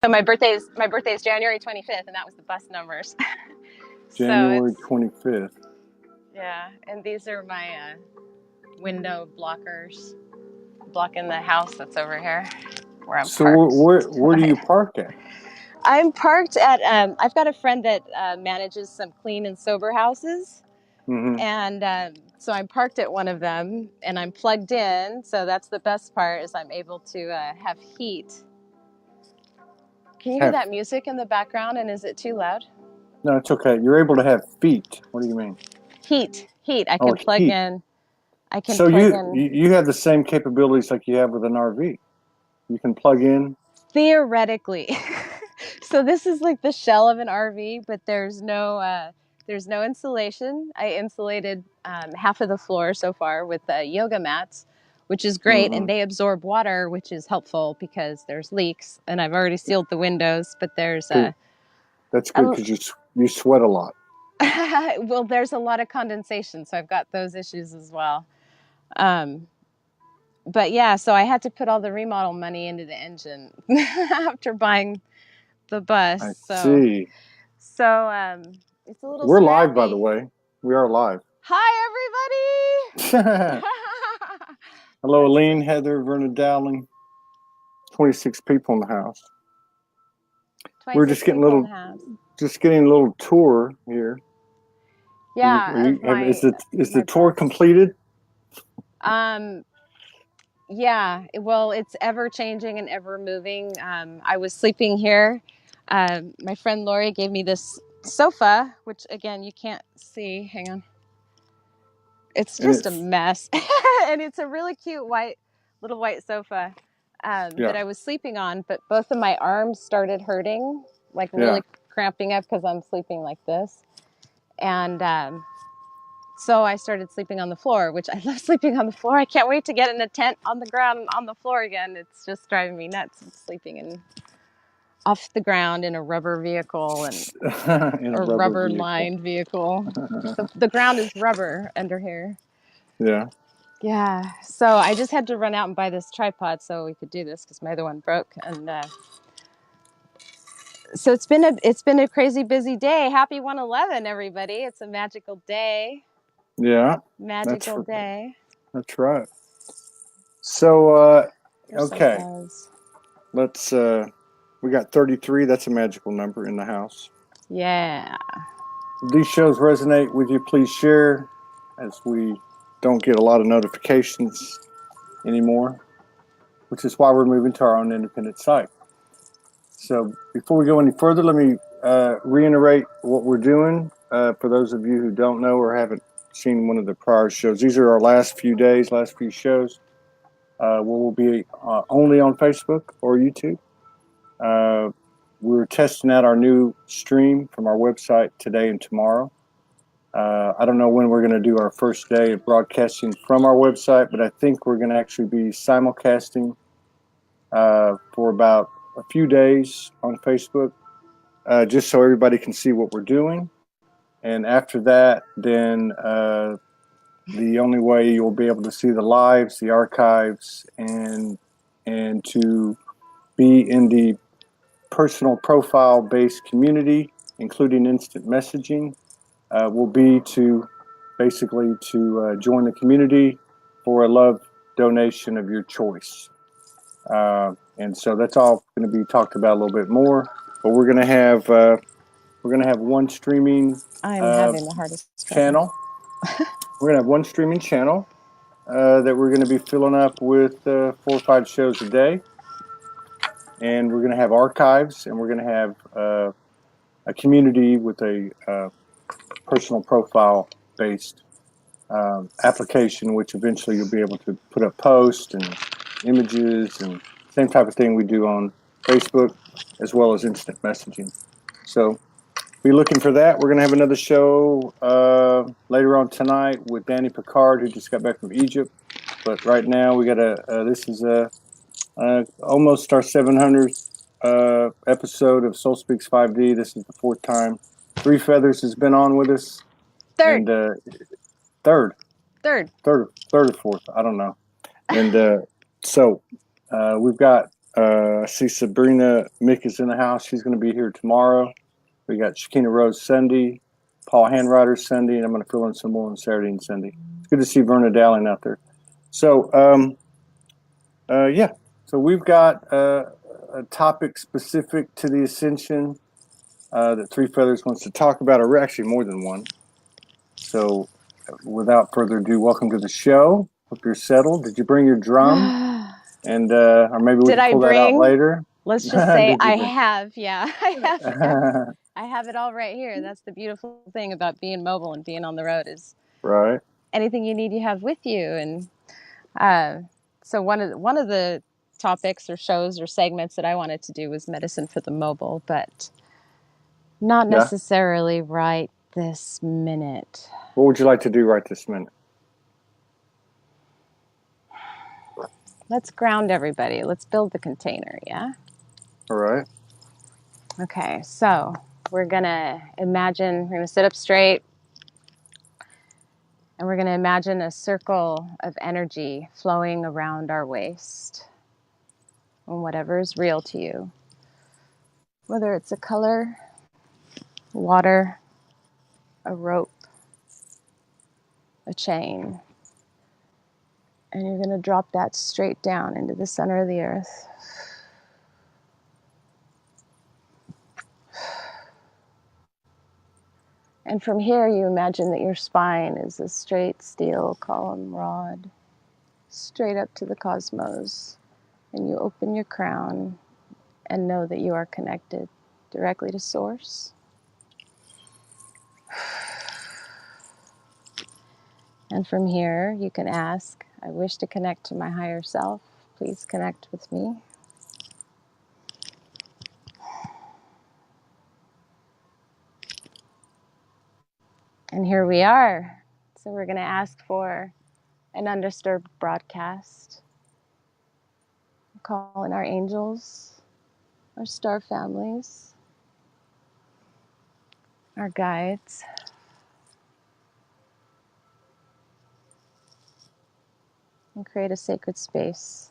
So my birthday is January 25th, and that was the bus numbers. January 25th. Yeah, and these are my window blockers blocking the house that's over here where I'm So parked. where do you park at? I'm parked at. I've got a friend that manages some clean and sober houses, Mm-hmm. and so I'm parked at one of them, and I'm plugged in. So that's the best part is I'm able to have heat. Can you hear that music in the background? And is it too loud? No, it's okay. You're able to have feet. What do you mean? Heat. I Oh, can plug heat. in. I can So plug you in. you have the same capabilities like you have with an RV. You can plug in. Theoretically. So this is like the shell of an RV, but there's no insulation. I insulated half of the floor so far with yoga mats, which is great, Mm-hmm. and they absorb water, which is helpful because there's leaks, and I've already sealed the windows, but there's That's good because you sweat a lot. well, there's a lot of condensation, so I've got those issues as well. But yeah, so I had to put all the remodel money into the engine after buying the bus. I So see. it's a little We're live, by the scrappy. way. We are live. Hi, everybody. Hello, Aline, Heather, Verna Dowling. 26 people in the house. We're just getting a little tour here. Yeah, Is the tour completed? Yeah, well, it's ever changing and ever moving. I was sleeping here. My friend Lori gave me this sofa, which again, you can't see. Hang on. It's just a mess. And it's a really cute little white sofa that I was sleeping on, but both of my arms started hurting, like really cramping up because I'm sleeping like this. And so I started sleeping on the floor, which I love sleeping on the floor. I can't wait to get in a tent on the ground on the floor again. It's just driving me nuts. I'm sleeping off the ground in a rubber vehicle and a rubber lined vehicle. The ground is rubber under here. Yeah. Yeah. So I just had to run out and buy this tripod so we could do this because my other one broke. And so it's been a crazy busy day. Happy 111, everybody. It's a magical day. Yeah. Magical day. That's right. So okay. Let's we got 33. That's a magical number in the house. Yeah. If these shows resonate with you, please share, as we don't get a lot of notifications anymore, which is why we're moving to our own independent site. So before we go any further, let me reiterate what we're doing. For those of you who don't know or haven't seen one of the prior shows, these are our last few shows. We'll be only on Facebook or YouTube. We're testing out our new stream from our website today and tomorrow. I don't know when we're going to do our first day of broadcasting from our website, but I think we're going to actually be simulcasting for about a few days on Facebook, just so everybody can see what we're doing. And after that, then the only way you'll be able to see the lives, the archives, and to be in the personal profile-based community, including instant messaging, will be to basically to join the community for a love donation of your choice. And so that's all going to be talked about a little bit more. But we're going to have one streaming having the hardest channel. We're going to have one streaming channel that we're going to be filling up with 4 or 5 shows a day. And we're going to have archives, and we're going to have a community with a personal profile based application, which eventually you'll be able to put up posts and images and same type of thing we do on Facebook, as well as instant messaging. So be looking for that. We're going to have another show later on tonight with Danny Picard, who just got back from Egypt. But right now we got this is almost our 700th episode of Soul Speaks 5D. This is the 4th time. Three Feathers has been on with us. Third. And third or fourth, I don't know. And so we've got I see Sabrina Mick is in the house. She's going to be here tomorrow. We got Shakina Rose Sunday, Paul Handwriter Sunday, and I'm going to fill in some more on Saturday and Sunday. It's good to see Verna Dowling out there. So, yeah. So we've got a topic specific to the ascension that Three Feathers wants to talk about, or actually more than one. So, without further ado, welcome to the show. Hope you're settled. Did you bring your drum? And or maybe we can pull that out later. Let's just say I have. Yeah, I have it all right here. That's the beautiful thing about being mobile and being on the road is right. Anything you need, you have with you. And so one of the topics or shows or segments that I wanted to do was medicine for the mobile, but not necessarily right this minute. What would you like to do right this minute? Let's ground everybody. Let's build the container, yeah? All right. Okay, so we're going to sit up straight, and we're going to imagine a circle of energy flowing around our waist on whatever is real to you. Whether it's a color, water, a rope, a chain. And you're going to drop that straight down into the center of the earth. And from here, you imagine that your spine is a straight steel column rod, straight up to the cosmos. And you open your crown and know that you are connected directly to Source. And from here, you can ask, I wish to connect to my higher self. Please connect with me. And here we are. So we're going to ask for an undisturbed broadcast. We're calling our angels, our star families, our guides. And create a sacred space,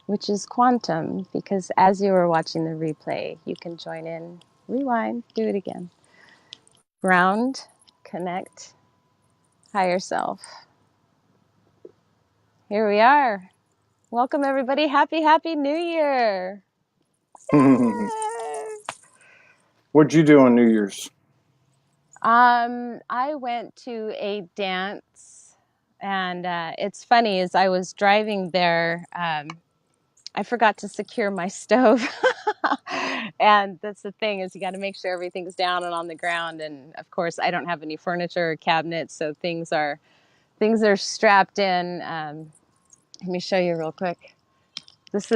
which is quantum, because as you are watching the replay, you can join in, rewind, do it again. Ground, connect, higher self. Here we are. Welcome, everybody. Happy New Year. What'd you do on New Year's? I went to a dance. And it's funny, as I was driving there, I forgot to secure my stove. And that's the thing, is you got to make sure everything's down and on the ground. And of course, I don't have any furniture or cabinets, so things are strapped in. Let me show you real quick. This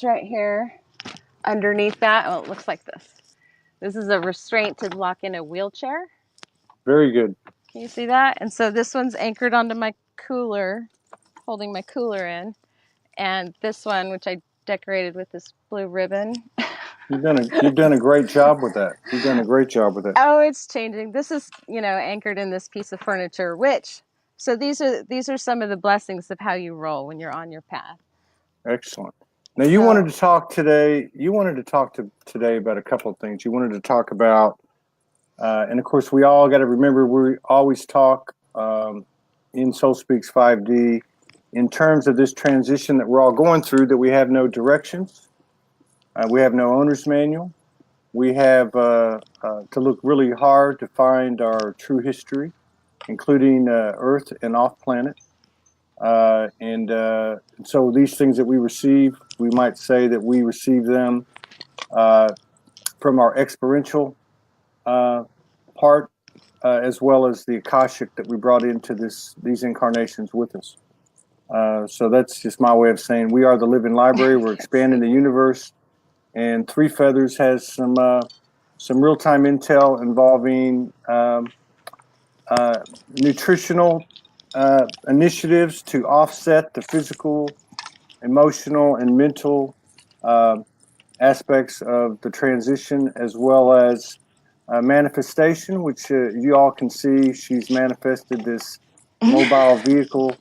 right here, underneath that. Oh, it looks like this. This is a restraint to lock in a wheelchair. Very good. Can you see that? And so this one's anchored onto my cooler, holding my cooler in. And this one, which I decorated with this blue ribbon. You've done a great job with that. You've done a great job with it. Oh, it's changing. This is, anchored in this piece of furniture, so these are some of the blessings of how you roll when you're on your path. Excellent. Now you wanted to talk today. Today about a couple of things. You wanted to talk about, and of course, we all got to remember we always talk in SoulSpeaks 5D in terms of this transition that we're all going through. That we have no directions, we have no owner's manual. We have to look really hard to find our true history, including Earth and off planet. And so these things that we receive, we might say that we receive them from our experiential part, as well as the Akashic that we brought into these incarnations with us. So that's just my way of saying we are the living library. We're expanding the universe, and Three Feathers has some real-time intel involving nutritional initiatives to offset the physical, emotional, and mental aspects of the transition, as well as manifestation, which you all can see. She's manifested this mobile vehicle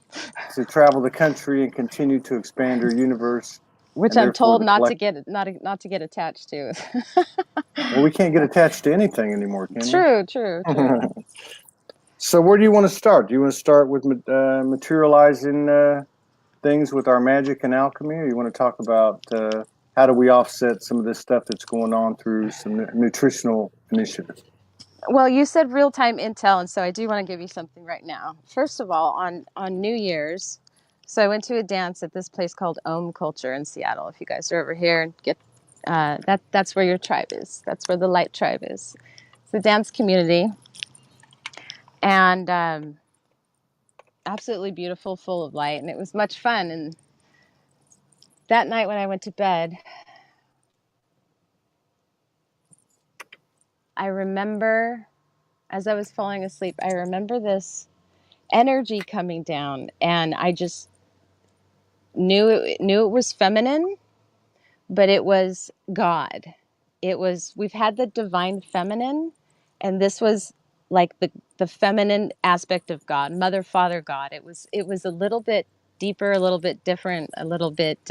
to travel the country and continue to expand her universe. Which I'm told not to get attached to. Well, we can't get attached to anything anymore, can we? True. So where do you want to start? Do you want to start with materializing things with our magic and alchemy, or you want to talk about how do we offset some of this stuff that's going on through some nutritional initiatives? Well, you said real-time intel, and so I do want to give you something right now. First of all, on New Year's, so I went to a dance at this place called Om Culture in Seattle. If you guys are over here, that's where your tribe is. That's where the light tribe is. It's a dance community, and absolutely beautiful, full of light, and it was much fun. And that night when I went to bed, I remember, as I was falling asleep, I remember this energy coming down, and I just knew it was feminine, but it was God. We've had the divine feminine, and this was like the feminine aspect of God, Mother, Father, God. It was a little bit deeper, a little bit different, a little bit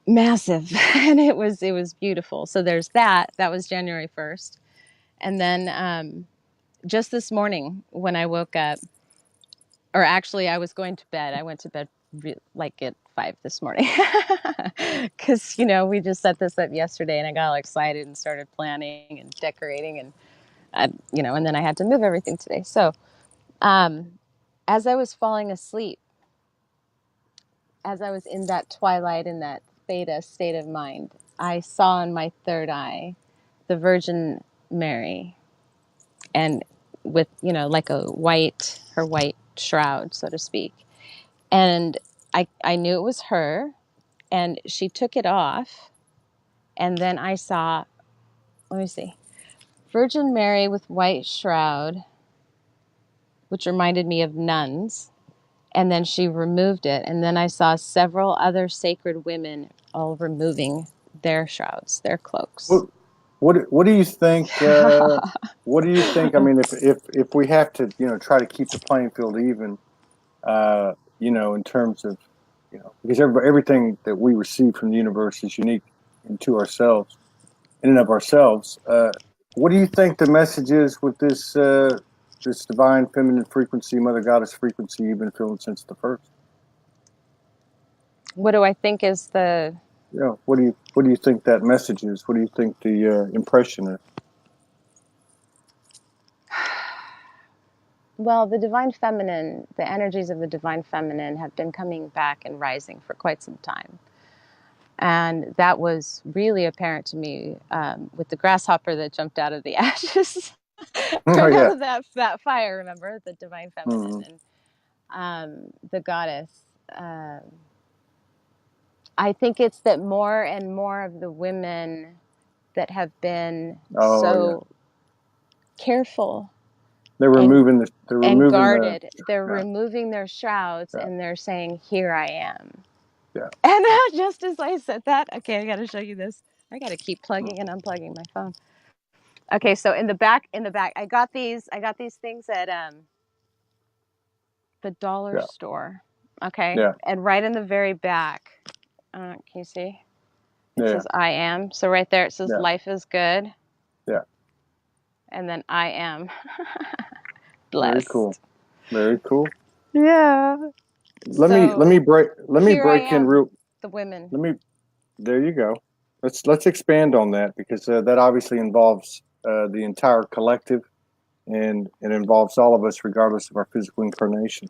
massive, and it was beautiful. So there's that. That was January 1st. And then just this morning when I woke up, or actually I was going to bed. I went to bed like at 5 this morning because, we just set this up yesterday, and I got all excited and started planning and decorating, and and then I had to move everything today. So as I was falling asleep, as I was in that twilight, in that theta state of mind, I saw in my third eye the Virgin Mary, and with, like her white shroud, so to speak. And I knew it was her, and she took it off. And then I saw, let me see, Virgin Mary with white shroud, which reminded me of nuns. And then she removed it. And then I saw several other sacred women all removing their shrouds, their cloaks. What do you think? What do you think? I mean, if we have to, try to keep the playing field even, in terms of, because everything that we receive from the universe is unique to ourselves, in and of ourselves. What do you think the message is with this this divine feminine frequency, Mother Goddess frequency you've been feeling since the first? What do I think is the? Yeah. What do you think that message is? What do you think the impression is? Well, the divine feminine, the energies of the divine feminine have been coming back and rising for quite some time. And that was really apparent to me with the grasshopper that jumped out of the ashes, out of that fire, remember? The divine feminine and the goddess. I think it's that more and more of the women that have been careful. They're removing and guarded. They're removing their shrouds, and they're saying, "Here I am." Yeah. And just as I said that, okay, I got to show you this. I got to keep plugging and unplugging my phone. Okay, so in the back, I got these things at the dollar store. Okay. Yeah. And right in the very back, can you see? It says "I am." So right there, it says "Life is good." Yeah. And then "I am." Blessed. Very cool. Very cool. Yeah. Let me break in real. The women. There you go. Let's expand on that, because that obviously involves the entire collective, and it involves all of us, regardless of our physical incarnation.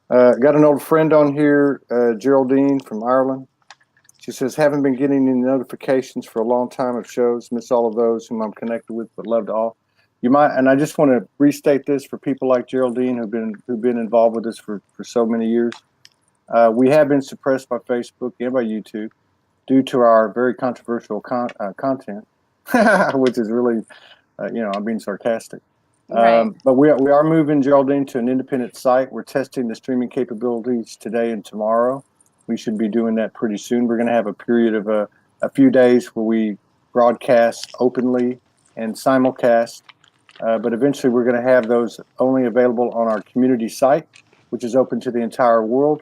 Got an old friend on here, Geraldine from Ireland. She says, haven't been getting any notifications for a long time of shows. Miss all of those whom I'm connected with, but love to all. You might, and I just want to restate this for people like Geraldine who've been involved with us for so many years. We have been suppressed by Facebook and by YouTube due to our very controversial content, which is really, I'm being sarcastic. Right. But we are moving Geraldine to an independent site. We're testing the streaming capabilities today and tomorrow. We should be doing that pretty soon. We're going to have a period of a few days where we broadcast openly and simulcast, but eventually we're going to have those only available on our community site, which is open to the entire world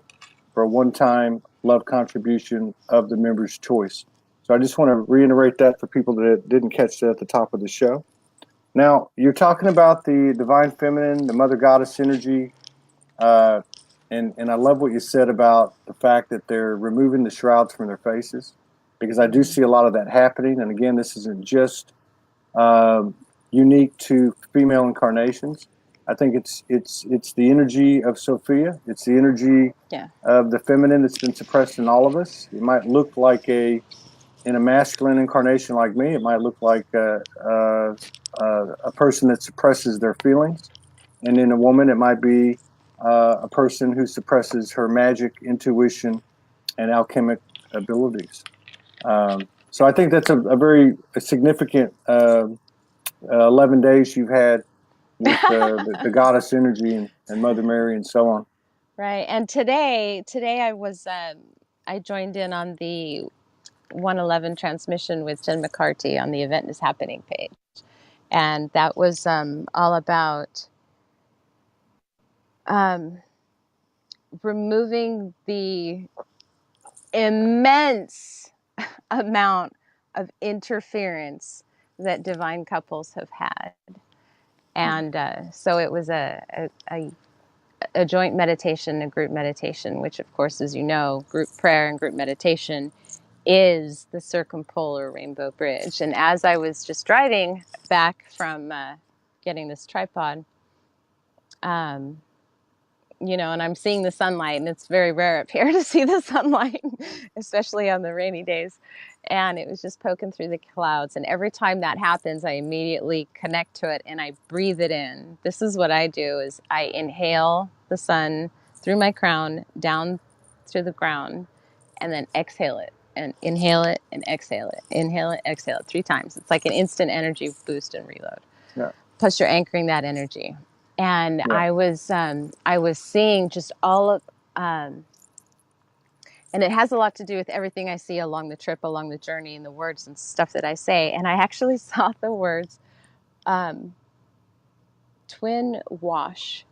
for a one-time love contribution of the member's choice. So I just want to reiterate that for people that didn't catch that at the top of the show. Now, you're talking about the divine feminine, the mother goddess energy, and I love what you said about the fact that they're removing the shrouds from their faces, because I do see a lot of that happening. And again, this isn't just unique to female incarnations. I think it's the energy of Sophia. It's the energy of the feminine that's been suppressed in all of us. It might look like in a masculine incarnation like me, it might look like a person that suppresses their feelings. And in a woman, it might be a person who suppresses her magic, intuition, and alchemic abilities. So I think that's a very significant 11 days you've had with the goddess energy and Mother Mary and so on. Right. And today I was I joined in on the 111 transmission with Jen McCarthy on the Event is Happening page. And that was all about removing the immense amount of interference that divine couples have had. And so it was a joint meditation, a group meditation, which of course, as you know, group prayer and group meditation is the Circumpolar Rainbow Bridge. And as I was just driving back from getting this tripod, you know, and I'm seeing the sunlight, and it's very rare up here to see the sunlight, especially on the rainy days. And it was just poking through the clouds. And every time that happens, I immediately connect to it and I breathe it in. This is what I do is I inhale the sun through my crown, down through the ground, and then exhale it and inhale it and exhale it. Inhale it, exhale it 3 times. It's like an instant energy boost and reload. Yeah. Plus you're anchoring that energy. And I was seeing just all of, and it has a lot to do with everything I see along the trip, along the journey, and the words and stuff that I say. And I actually saw the words twin wash.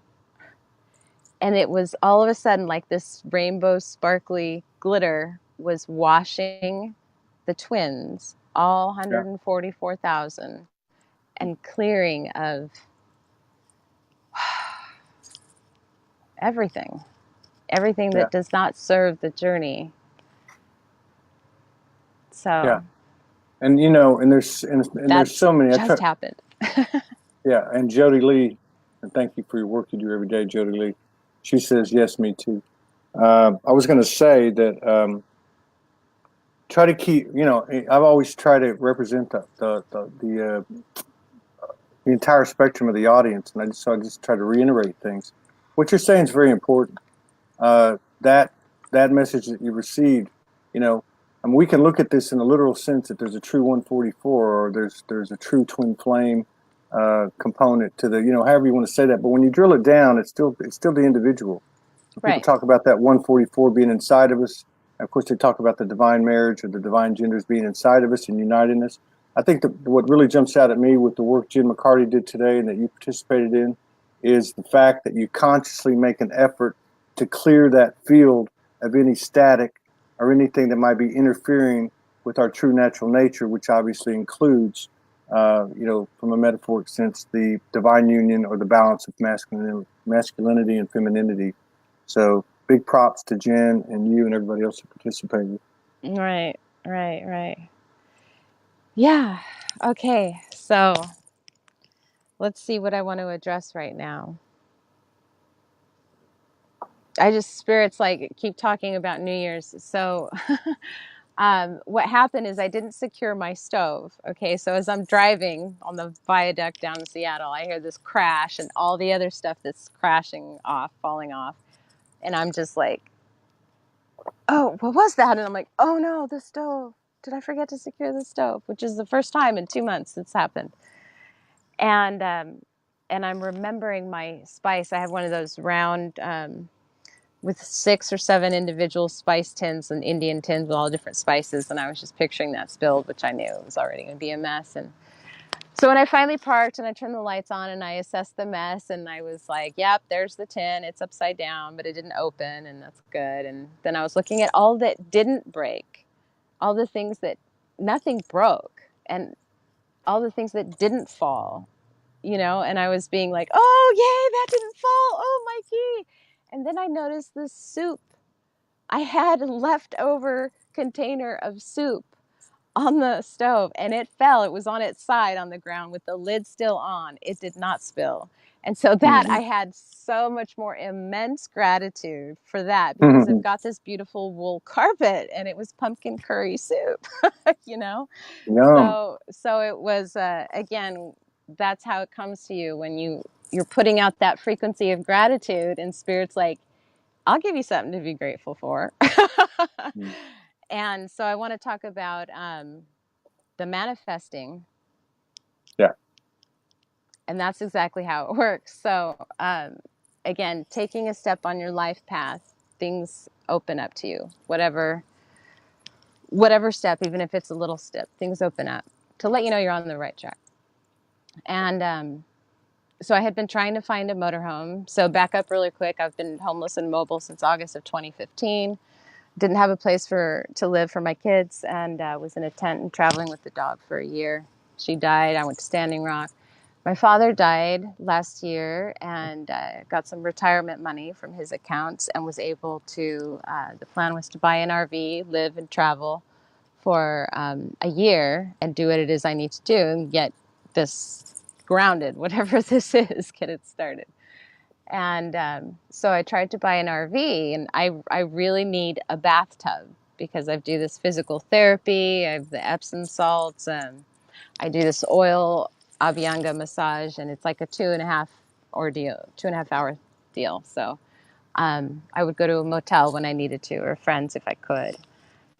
And it was all of a sudden like this rainbow sparkly glitter was washing the twins, all 144,000, and clearing of everything that does not serve the journey. So and you know, and there's so many. Just happened. And Jody Lee, and thank you for your work you do every day, Jody Lee. She says yes, me too. I was going to say that try to keep. You know, I've always tried to represent the entire spectrum of the audience, and I just try to reiterate things. What you're saying is very important. That message that you received, you know, I mean, we can look at this in a literal sense that there's a true 144 or there's a true twin flame component to the, you know, however you want to say that. But when you drill it down, it's still the individual. People talk about that 144 being inside of us. Of course, they talk about the divine marriage or the divine genders being inside of us and uniting us. I think what really jumps out at me with the work Jen McCarty did today and that you participated in is the fact that you consciously make an effort to clear that field of any static or anything that might be interfering with our true natural nature, which obviously includes, you know, from a metaphoric sense, the divine union or the balance of masculinity and femininity. So big props to Jen and you and everybody else who participated. Right. Yeah. Okay. So let's see what I want to address right now. Spirits like keep talking about New Year's. So what happened is I didn't secure my stove. Okay. So as I'm driving on the viaduct down to Seattle, I hear this crash and all the other stuff that's crashing off, falling off. And I'm just like, oh, what was that? And I'm like, oh no, the stove. Did I forget to secure the stove? Which is the first time in 2 months it's happened. And I'm remembering my spice. I have one of those round, with 6 or 7 individual spice tins and Indian tins with all different spices. And I was just picturing that spilled, which I knew it was already going to be a mess. And So when I finally parked and I turned the lights on and I assessed the mess, and I was like, yep, there's the tin. It's upside down, but it didn't open, and that's good. And then I was looking at all that didn't break, all the things that nothing broke, and all the things that didn't fall, and I was being like, oh, yay, that didn't fall. Oh, my key. And then I noticed the soup. I had a leftover container of soup on the stove, and it fell. It was on its side on the ground with the lid still on. It did not spill. And so that I had so much more immense gratitude for that, because I've got this beautiful wool carpet and it was pumpkin curry soup, Yum. So it was, again, that's how it comes to you when you're putting out that frequency of gratitude, and Spirit's like, I'll give you something to be grateful for. And so I want to talk about the manifesting. Yeah. And that's exactly how it works. So again, taking a step on your life path, things open up to you. Whatever step, even if it's a little step, things open up to let you know you're on the right track. And so I had been trying to find a motorhome. So back up really quick. I've been homeless and mobile since August of 2015. Didn't have a place to live for my kids, and was in a tent and traveling with the dog for a year. She died. I went to Standing Rock. My father died last year, and got some retirement money from his accounts, and was able to, the plan was to buy an RV, live and travel for a year, and do what it is I need to do and get this grounded, whatever this is, get it started. And so I tried to buy an RV, and I really need a bathtub, because I do this physical therapy. I have the Epsom salts. I do this oil Abhyanga massage, and it's like a 2.5 hour deal. So I would go to a motel when I needed to, or friends if I could.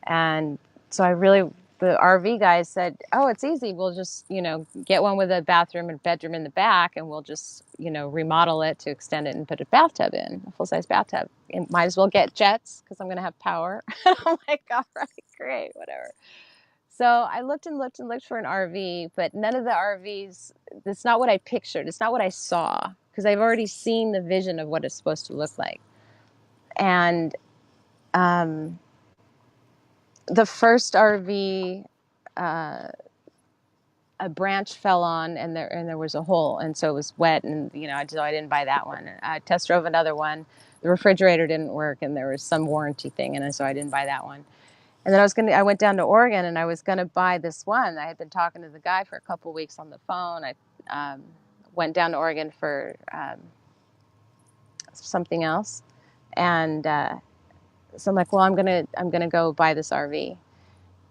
And so the RV guys said, oh, it's easy. We'll just, get one with a bathroom and bedroom in the back, and we'll just, remodel it to extend it and put a bathtub in, a full-size bathtub. And might as well get jets, because I'm going to have power. I'm like, all right, great, whatever. So I looked and looked and looked for an RV, but none of the RVs, that's not what I pictured. It's not what I saw, because I've already seen the vision of what it's supposed to look like. And the first RV, a branch fell on, and there was a hole, and so it was wet, and so I didn't buy that one. I test drove another one. The refrigerator didn't work, and there was some warranty thing, and so I didn't buy that one. And then I went down to Oregon, and I was gonna buy this one. I had been talking to the guy for a couple weeks on the phone. I went down to Oregon for something else, and so I'm like, well, I'm gonna go buy this RV.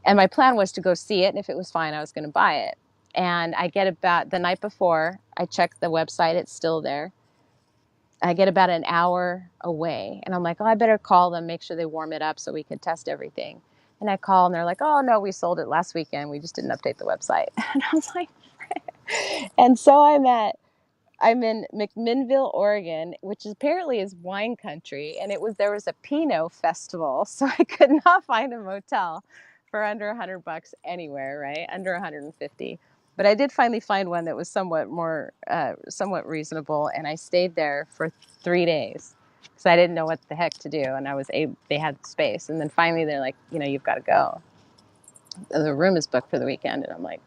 And my plan was to go see it, and if it was fine, I was going to buy it. And I get about the night before, I check the website, it's still there. I get about an hour away, and I'm like, oh, I better call them, make sure they warm it up so we can test everything. And I call, and they're like, oh, no, we sold it last weekend. We just didn't update the website. And I was like, and so I'm in McMinnville, Oregon, which apparently is wine country, and there was a Pinot festival, so I could not find a motel for under $100 anywhere, right? Under 150. But I did finally find one that was somewhat somewhat reasonable, and I stayed there for 3 days because I didn't know what the heck to do, and they had space, and then finally they're like, you've got to go. The room is booked for the weekend, and I'm like,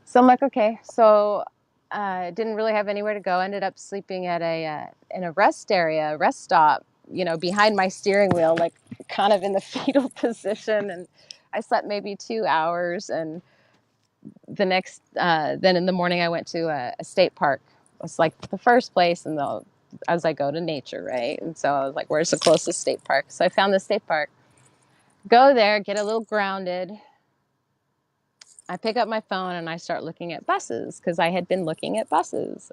So I'm like, okay. So didn't really have anywhere to go. Ended up sleeping at in a rest stop, behind my steering wheel, like kind of in the fetal position. And I slept maybe 2 hours. And then in the morning, I went to a state park. It was like the first place, and as I go to nature, right? And so I was like, where's the closest state park? So I found the state park. Go there, get a little grounded. I pick up my phone and I start looking at buses, because I had been looking at buses.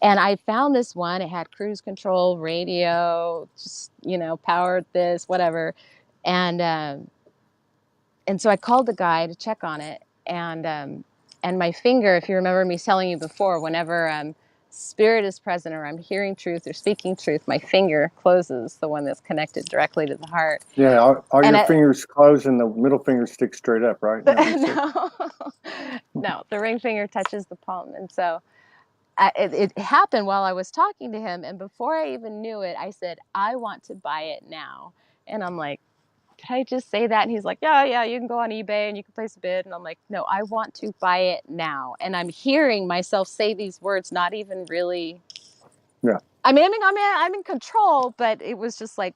And I found this one. It had cruise control, radio, just, powered this, whatever. And so I called the guy to check on it. And my finger, if you remember me telling you before, whenever spirit is present, or I'm hearing truth or speaking truth, my finger closes, the one that's connected directly to the heart. Yeah, are And your fingers closed and the middle finger sticks straight up, right? no, the ring finger touches the palm. And so it happened while I was talking to him. And before I even knew it, I said, I want to buy it now. And I'm like, did I just say that? And he's like, yeah, you can go on eBay and you can place a bid. And I'm like, no, I want to buy it now. And I'm hearing myself say these words, not even really. Yeah. I mean, I'm in control, but it was just like,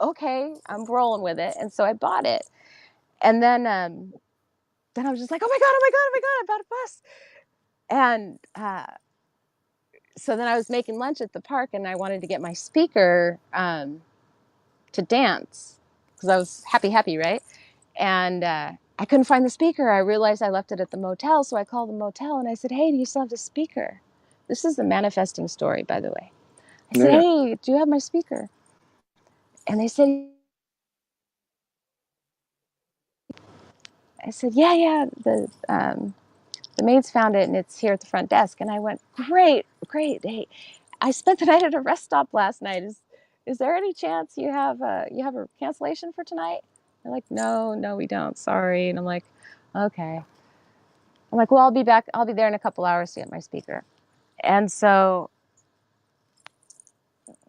okay, I'm rolling with it. And so I bought it. And then I was just like, oh my God, I bought a bus. And so then I was making lunch at the park, and I wanted to get my speaker to dance because I was happy, right? And I couldn't find the speaker. I realized I left it at the motel, so I called the motel and I said, hey, do you still have the speaker? This is the manifesting story, by the way. I said, hey, do you have my speaker? And they said, yeah, the maids found it and it's here at the front desk. And I went, great. Hey, I spent the night at a rest stop last night. Is there any chance you have a cancellation for tonight? They're like, no, we don't. Sorry. And I'm like, okay. I'm like, well, I'll be back. I'll be there in a couple hours to get my speaker. And so,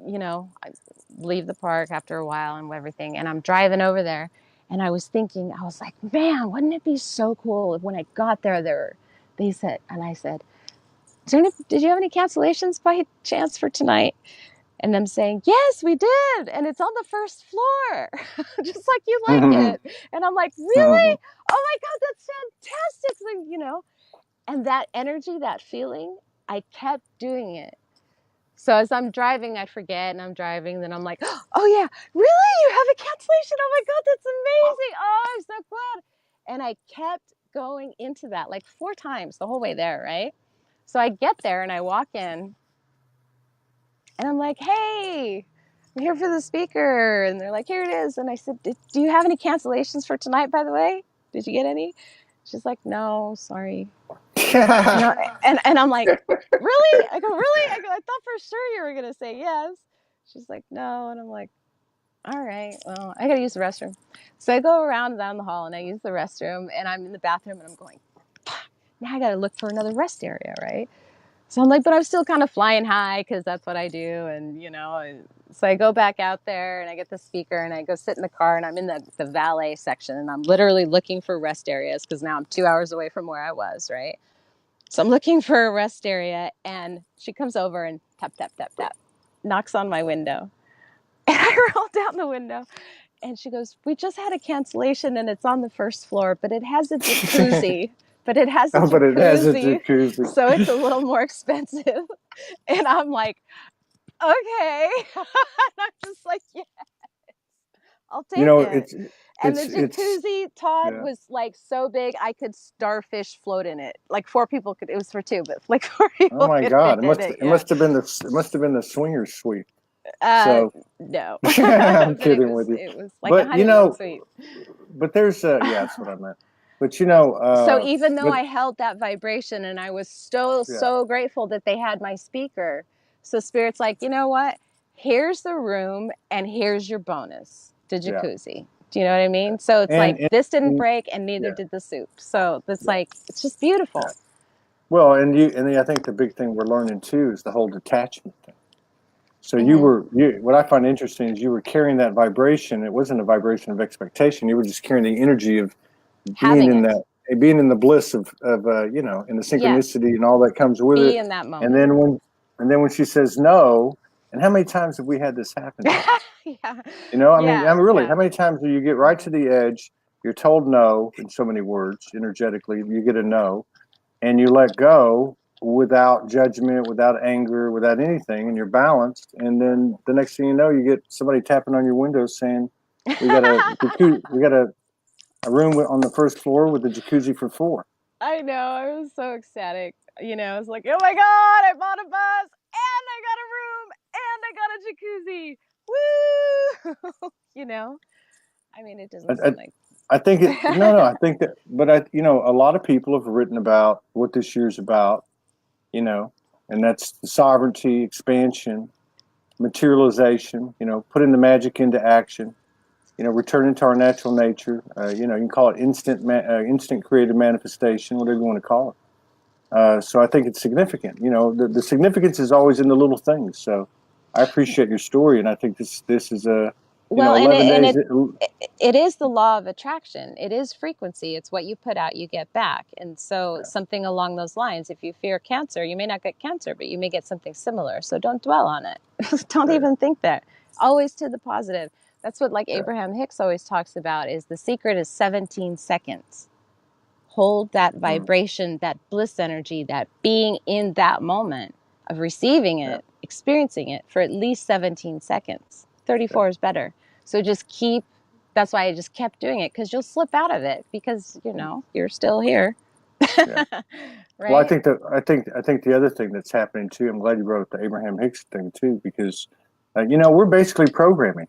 I leave the park after a while and everything. And I'm driving over there. And I was thinking, I was like, man, wouldn't it be so cool if when I got there, I said, did you have any cancellations by chance for tonight? And them saying, yes, we did. And it's on the first floor, just like you like it. And I'm like, really? Oh my God, that's fantastic. And that energy, that feeling, I kept doing it. So as I'm driving, I forget and I'm driving. Then I'm like, oh yeah, really? You have a cancellation? Oh my God, that's amazing. Oh, I'm so glad. And I kept going into that like 4 times the whole way there, right? So I get there and I walk in and I'm like, hey, I'm here for the speaker. And they're like, here it is. And I said, do you have any cancellations for tonight, by the way? Did you get any? She's like, no, sorry. And I'm like, really? I go, really? I thought for sure you were going to say yes. She's like, no. And I'm like, all right, well, I got to use the restroom. So I go around down the hall and I use the restroom and I'm in the bathroom and I'm going, now I got to look for another rest area, right? So I'm like, but I'm still kind of flying high because that's what I do. And, so I go back out there and I get the speaker and I go sit in the car and I'm in the valet section and I'm literally looking for rest areas because now I'm 2 hours away from where I was, right? So I'm looking for a rest area and she comes over and tap, tap, tap, tap, knocks on my window. And I roll down the window and she goes, we just had a cancellation and it's on the first floor, but it has a jacuzzi. But it has a jacuzzi, so it's a little more expensive. And I'm like, okay. And I'm just like, yes, I'll take it. And the jacuzzi, Todd, was like so big I could starfish float in it. Like 4 people could. It was for 2, but like 4 people. Oh my God! It must have been the swingers suite. So no, I'm kidding with you. It was like a honeymoon suite. But there's that's what I meant. But so even though I held that vibration and I was so grateful that they had my speaker, so Spirit's like, you know what? Here's the room and here's your bonus, the jacuzzi. Yeah. Do you know what I mean? So it's this didn't break and neither did the soup. So it's like, it's just beautiful. Yeah. Well, and I think the big thing we're learning too is the whole detachment thing. So what I find interesting is you were carrying that vibration. It wasn't a vibration of expectation. You were just carrying the energy of being in the bliss of in the synchronicity and all that comes with it. In that moment. And then when she says no, and how many times have we had this happen? Really, how many times do you get right to the edge? You're told no in so many words, energetically, you get a no, and you let go without judgment, without anger, without anything, and you're balanced. And then the next thing you know, you get somebody tapping on your window saying, we got a room on the first floor with a jacuzzi for 4. I know. I was so ecstatic. I was like, oh my God, I bought a bus and I got a room and I got a jacuzzi. Woo! It doesn't sound like. I think I think that, but a lot of people have written about what this year's about, and that's the sovereignty, expansion, materialization, putting the magic into action, returning to our natural nature. You can call it instant creative manifestation, whatever you want to call it. So I think it's significant. The significance is always in the little things. So I appreciate your story, and I think this is a Well, 11 days. It is the law of attraction. It is frequency. It's what you put out, you get back. And so something along those lines, if you fear cancer, you may not get cancer, but you may get something similar. So don't dwell on it. Don't even think that. Always to the positive. That's what Abraham Hicks always talks about, is the secret is 17 seconds. Hold that vibration, that bliss energy, that being in that moment of receiving it, experiencing it for at least 17 seconds. 34 is better. So that's why I just kept doing it, because you'll slip out of it because, you're still here. Yeah. Right? Well, I think the other thing that's happening too, I'm glad you brought up the Abraham Hicks thing too, because, we're basically programming.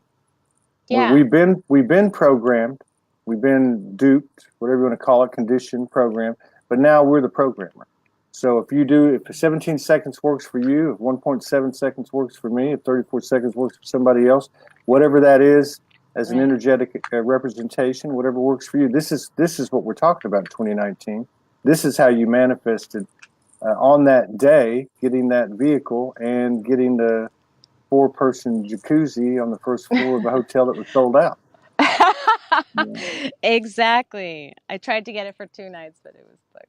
Yeah. We've been programmed, we've been duped, whatever you want to call it, conditioned, programmed, but now we're the programmer. So if 17 seconds works for you, if 1.7 seconds works for me, if 34 seconds works for somebody else, whatever that is, as an energetic representation, whatever works for you, this is what we're talking about in 2019. This is how you manifested on that day, getting that vehicle and getting the 4-person jacuzzi on the first floor of a hotel that was sold out. Exactly. I tried to get it for 2 nights, but it was booked.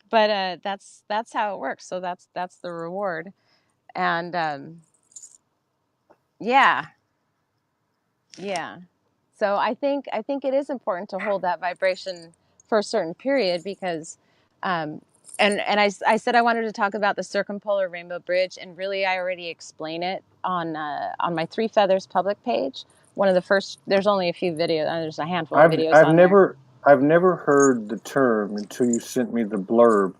But that's how it works. So that's the reward. And yeah. So I think it is important to hold that vibration for a certain period, because and I said I wanted to talk about the Circumpolar Rainbow Bridge, and really I already explain it on my Three Feathers public page. One of the first, there's only a few videos, there's a handful of videos on there. I've never heard the term until you sent me the blurb.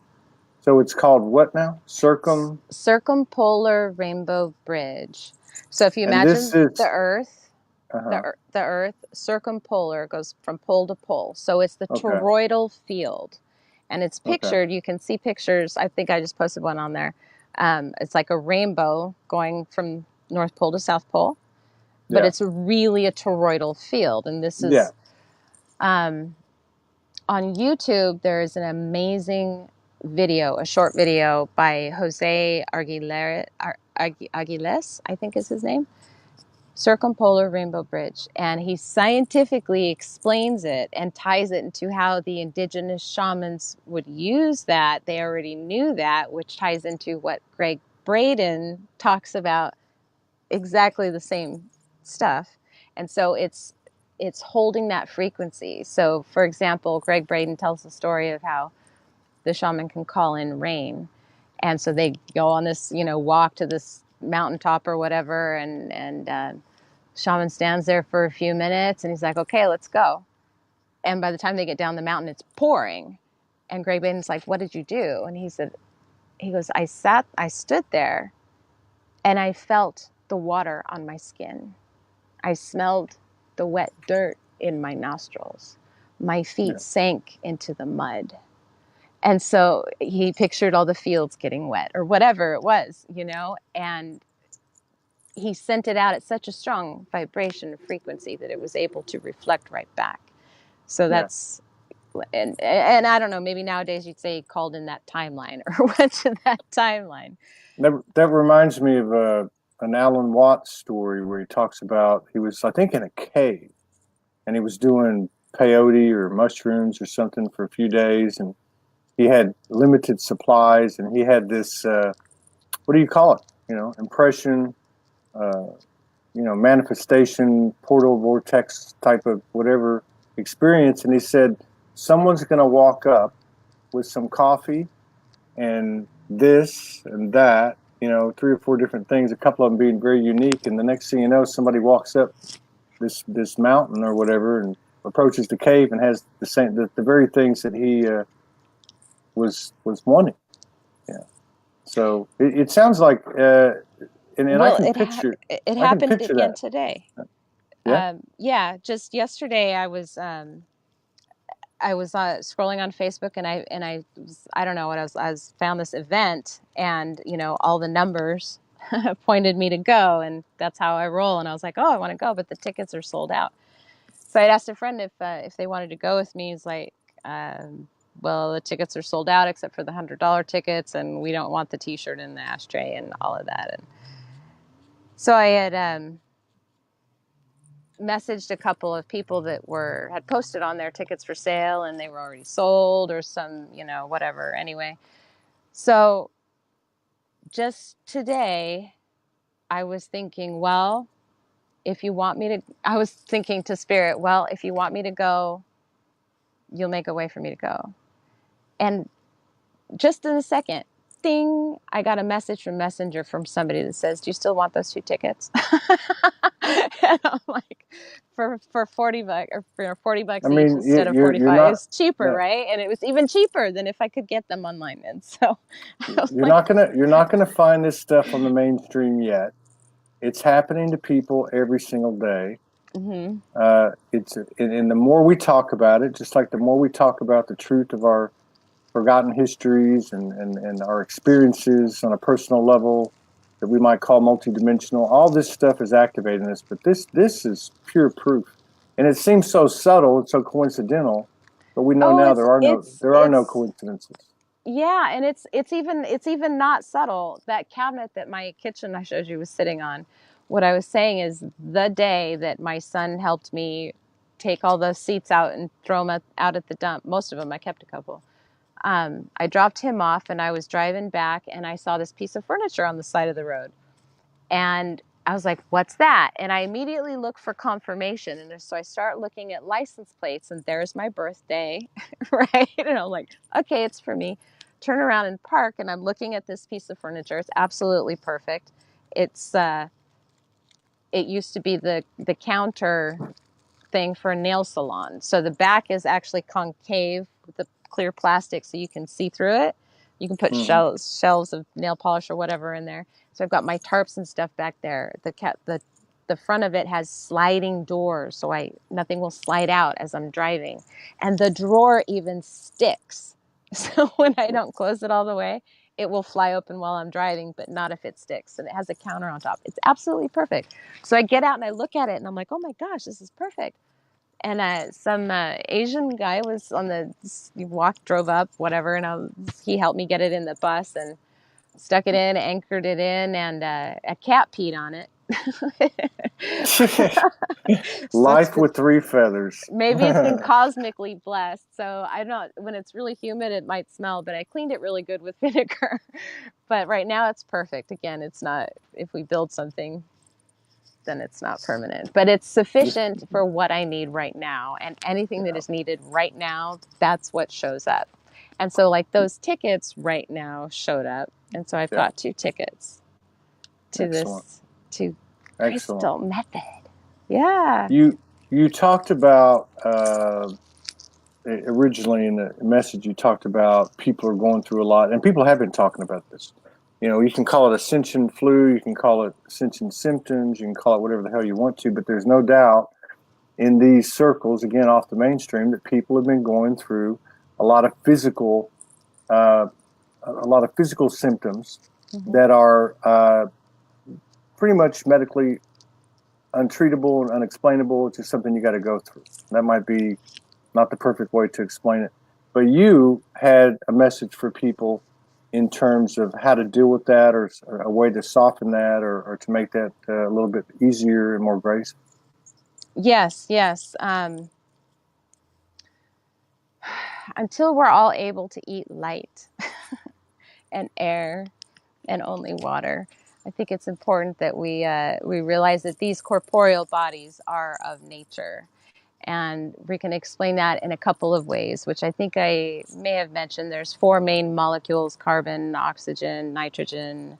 So it's called what now? Circumpolar Rainbow Bridge. So if you imagine the Earth, the Earth, circumpolar goes from pole to pole. So it's the toroidal field. And it's pictured, you can see pictures. I think I just posted one on there. It's like a rainbow going from North Pole to South Pole. But it's really a toroidal field. And this is, on YouTube, there is an amazing video, a short video by Jose Aguiles, I think is his name. Circumpolar Rainbow Bridge, and he scientifically explains it and ties it into how the indigenous shamans would use that. They already knew that, which ties into what Greg Braden talks about, exactly the same stuff. And so it's holding that frequency. So for example, Greg Braden tells the story of how the shaman can call in rain, and so they go on this walk to this mountaintop or whatever, and shaman stands there for a few minutes, and he's like, okay, let's go. And by the time they get down the mountain, it's pouring. And Greg Baden's like, what did you do? And he goes, I stood there and I felt the water on my skin. I smelled the wet dirt in my nostrils. My feet sank into the mud. And so he pictured all the fields getting wet or whatever it was, and he sent it out at such a strong vibration frequency that it was able to reflect right back. So that's, and I don't know, maybe nowadays you'd say he called in that timeline or went to that timeline. That reminds me of an Alan Watts story where he talks about, he was, I think, in a cave, and he was doing peyote or mushrooms or something for a few days, and he had limited supplies, and he had this, what do you call it? Impression, manifestation, portal vortex type of whatever experience. And he said, someone's going to walk up with some coffee and this and that, 3 or 4 different things, a couple of them being very unique. And the next thing you know, somebody walks up this mountain or whatever and approaches the cave and has the very things that he was wanting. So it sounds like, and I can picture it happened again today. Yeah. Just yesterday I was I was scrolling on Facebook, and I don't know what I was found this event, and all the numbers pointed me to go, and that's how I roll. And I was like, oh, I want to go, but the tickets are sold out. So I'd asked a friend if they wanted to go with me. He's like, well, the tickets are sold out except for the $100 tickets, and we don't want the T-shirt and the ashtray and all of that. And so I had messaged a couple of people that had posted on their tickets for sale, and they were already sold, or some, whatever. Anyway, so just today, I was thinking, well, I was thinking to Spirit, well, if you want me to go, you'll make a way for me to go. And just in a second, ding, I got a message from Messenger from somebody that says, do you still want those 2 tickets? And I'm like, for $40 or for $40 each instead of 45, it's cheaper, yeah. Right? And it was even cheaper than if I could get them online. And so you're not gonna find this stuff on the mainstream yet. It's happening to people every single day. Mm-hmm. And the more we talk about it, just like the more we talk about the truth of our forgotten histories and our experiences on a personal level that we might call multidimensional, all this stuff is activating us. But this is pure proof, and it seems so subtle, it's so coincidental, but we know now there are no coincidences. Yeah, and it's even not subtle. That cabinet that my kitchen I showed you was sitting on. What I was saying is, the day that my son helped me take all the seats out and throw them out at the dump, most of them, I kept a couple. I dropped him off, and I was driving back, and I saw this piece of furniture on the side of the road. And I was like, what's that? And I immediately looked for confirmation. And so I start looking at license plates, and there's my birthday, right? And I'm like, okay, it's for me. Turn around and park, and I'm looking at this piece of furniture. It's absolutely perfect. It used to be the counter thing for a nail salon. So the back is actually concave with the clear plastic so you can see through it. You can put shelves of nail polish or whatever in there. So I've got my tarps and stuff back there. The front of it has sliding doors, so nothing will slide out as I'm driving. And the drawer even sticks. So when I don't close it all the way, it will fly open while I'm driving, but not if it sticks. And it has a counter on top. It's absolutely perfect. So I get out and I look at it, and I'm like, oh my gosh, this is perfect. And some Asian guy was drove up, whatever, and he helped me get it in the bus and stuck it in, anchored it in, and a cat peed on it. Life with 3 feathers. Maybe it's been cosmically blessed. So I don't. When it's really humid, it might smell, but I cleaned it really good with vinegar. But right now, it's perfect. Again, it's not. If we build something, then it's not permanent. But it's sufficient for what I need right now, and anything that is needed right now, that's what shows up. And so, like, those tickets right now showed up, and so I've got 2 tickets to Crystal Method. Yeah. You talked about originally in the message. You talked about people are going through a lot, and people have been talking about this. You can call it ascension flu, you can call it ascension symptoms, you can call it whatever the hell you want to, but there's no doubt in these circles, again off the mainstream, that people have been going through a lot of physical symptoms that are pretty much medically untreatable and unexplainable. It's just something you got to go through. That might be not the perfect way to explain it, but you had a message for people in terms of how to deal with that, or a way to soften that, or to make that a little bit easier and more graceful. Yes. Until we're all able to eat light and air and only water, I think it's important that we realize that these corporeal bodies are of nature. And we can explain that in a couple of ways, which I think I may have mentioned. There's 4 main molecules: carbon, oxygen, nitrogen.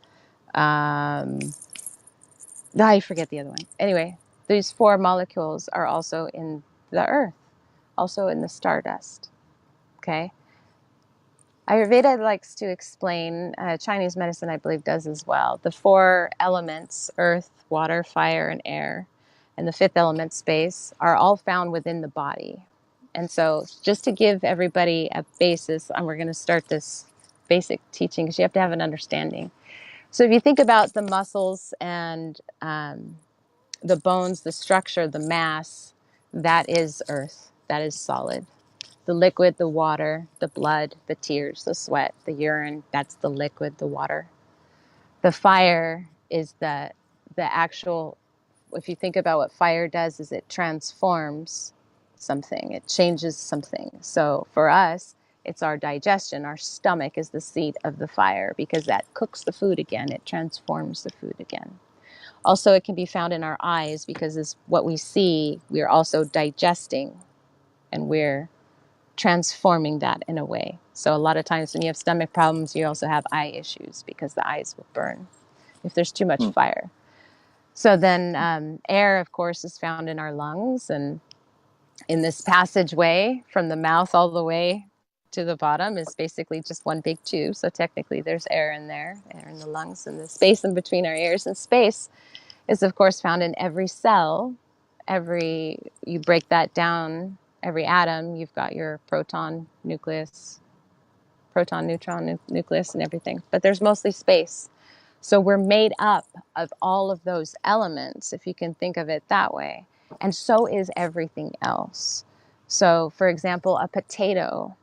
I forget the other one. Anyway, these 4 molecules are also in the earth, also in the stardust. Okay. Ayurveda likes to explain, Chinese medicine, I believe, does as well, the 4 elements: earth, water, fire, and air, and the 5th element, space, are all found within the body. And so just to give everybody a basis, and we're going to start this basic teaching because you have to have an understanding. So if you think about the muscles and the bones, the structure, the mass, that is earth, that is solid. The liquid, the water, the blood, the tears, the sweat, the urine, that's the liquid, the water. The fire is the actual, if you think about what fire does, is it transforms something, it changes something. So for us, it's our digestion. Our stomach is the seat of the fire because that cooks the food again, it transforms the food again. Also, it can be found in our eyes because it's what we see, we're also digesting and we're transforming that in a way. So a lot of times when you have stomach problems, you also have eye issues because the eyes will burn if there's too much fire. So then air, of course, is found in our lungs, and in this passageway from the mouth all the way to the bottom is basically just one big tube. So technically there's air in there, air in the lungs, and the space in between our ears. And space is, of course, found in every cell. You break that down, every atom, you've got your proton, nucleus, proton, neutron, nucleus, and everything. But there's mostly space. So we're made up of all of those elements, if you can think of it that way. And so is everything else. So, for example, a potato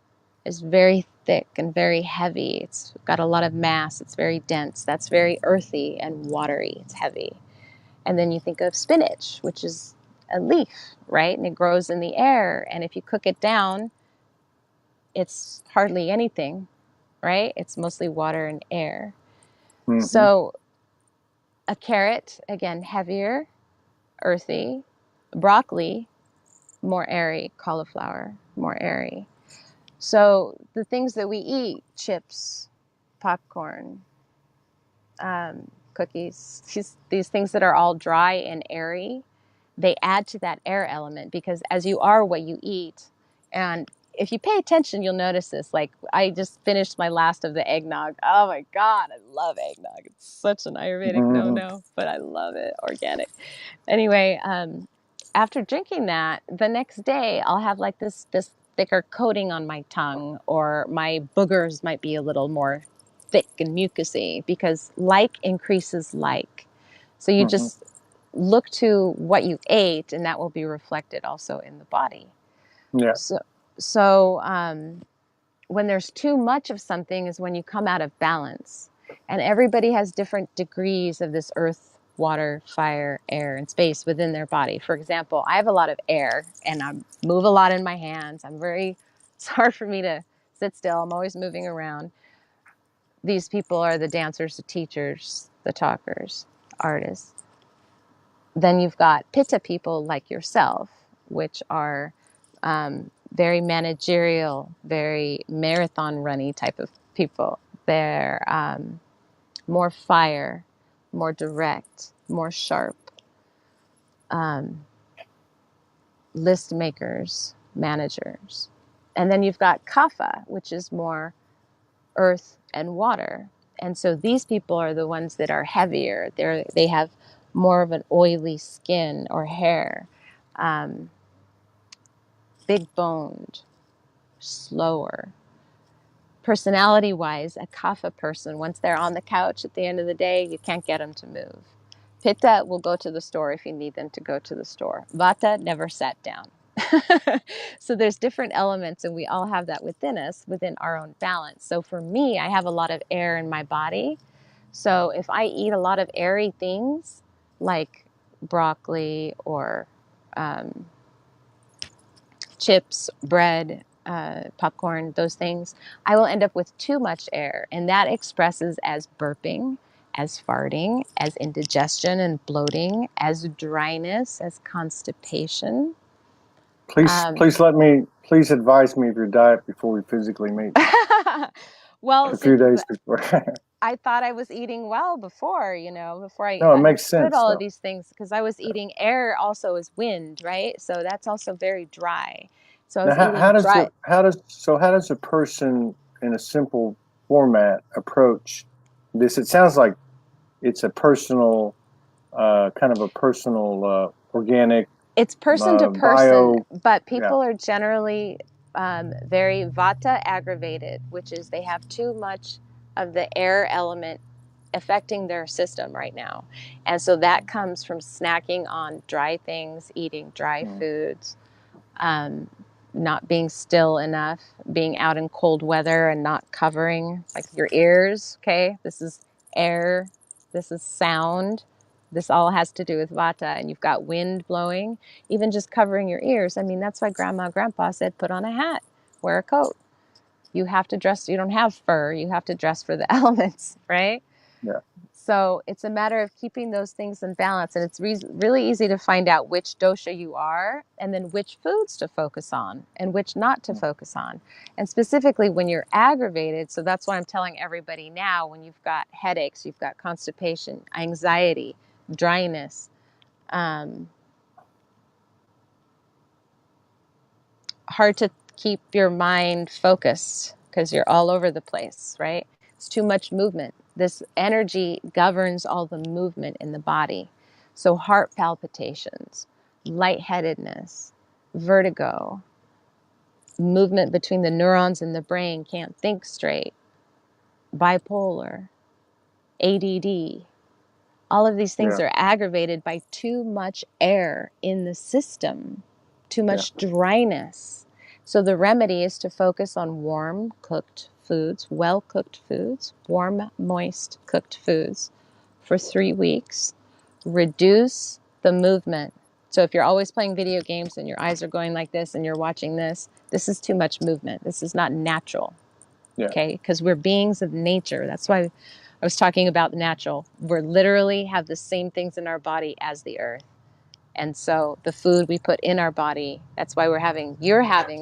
is very thick and very heavy. It's got a lot of mass. It's very dense. That's very earthy and watery. It's heavy. And then you think of spinach, which is a leaf, right? And it grows in the air. And if you cook it down, it's hardly anything, right? It's mostly water and air. Mm-hmm. So a carrot, again, heavier, earthy. Broccoli, more airy. Cauliflower, more airy. So the things that we eat, chips, popcorn, cookies, these things that are all dry and airy, they add to that air element because as you are what you eat. And if you pay attention, you'll notice this. Like, I just finished my last of the eggnog. Oh my God, I love eggnog. It's such an Ayurvedic no-no, but I love it. Organic. Anyway, after drinking that, the next day I'll have like this thicker coating on my tongue, or my boogers might be a little more thick and mucousy because like increases like. So you just look to what you ate, and that will be reflected also in the body. Yeah. So when there's too much of something is when you come out of balance. And everybody has different degrees of this earth, water, fire, air, and space within their body. For example, I have a lot of air, and I move a lot in my hands. It's hard for me to sit still. I'm always moving around. These people are the dancers, the teachers, the talkers, artists. Then you've got pitta people like yourself, which are very managerial, very marathon runny type of people. They're more fire, more direct, more sharp. List makers, managers. And then you've got kapha, which is more earth and water. And so these people are the ones that are heavier. They have more of an oily skin or hair, big boned, slower. Personality-wise, a kapha person, once they're on the couch at the end of the day, you can't get them to move. Pitta will go to the store if you need them to go to the store. Vata never sat down. So there's different elements, and we all have that within us, within our own balance. So for me, I have a lot of air in my body. So if I eat a lot of airy things like broccoli or chips, bread, popcorn, those things, I will end up with too much air. And that expresses as burping, as farting, as indigestion and bloating, as dryness, as constipation. Please advise me of your diet before we physically meet. Well, a few days before. I thought I was eating well before I it makes sense, all of these things, because I was eating air also as wind, right? So that's also very dry. So I was eating dry. How does a person in a simple format approach this? It sounds like it's a personal, kind of a personal, organic It's person to person, bio. but Yeah. people are generally very vata aggravated, which is they have too much of the air element affecting their system right now. And so that comes from snacking on dry things, eating dry foods, not being still enough, being out in cold weather and not covering like your ears. Okay, this is air, this is sound. This all has to do with vata, and you've got wind blowing, even just covering your ears. I mean, that's why grandma and grandpa said, put on a hat, wear a coat. You have to dress, you don't have fur, you have to dress for the elements, right? Yeah. So it's a matter of keeping those things in balance. And it's really easy to find out which dosha you are, and then which foods to focus on and which not to focus on. And specifically when you're aggravated, so that's why I'm telling everybody now, when you've got headaches, you've got constipation, anxiety, dryness, hard to keep your mind focused because you're all over the place, right? It's too much movement. This energy governs all the movement in the body. So heart palpitations, lightheadedness, vertigo, movement between the neurons in the brain, can't think straight, bipolar, ADD. All of these things are aggravated by too much air in the system, too much dryness. So the remedy is to focus on warm cooked foods, well cooked foods, warm, moist cooked foods for 3 weeks. Reduce the movement. So if you're always playing video games and your eyes are going like this and you're watching this is too much movement. This is not natural. Okay, because we're beings of nature. That's why I was talking about the natural. We're literally have the same things in our body as the earth. And so the food we put in our body, that's why you're having,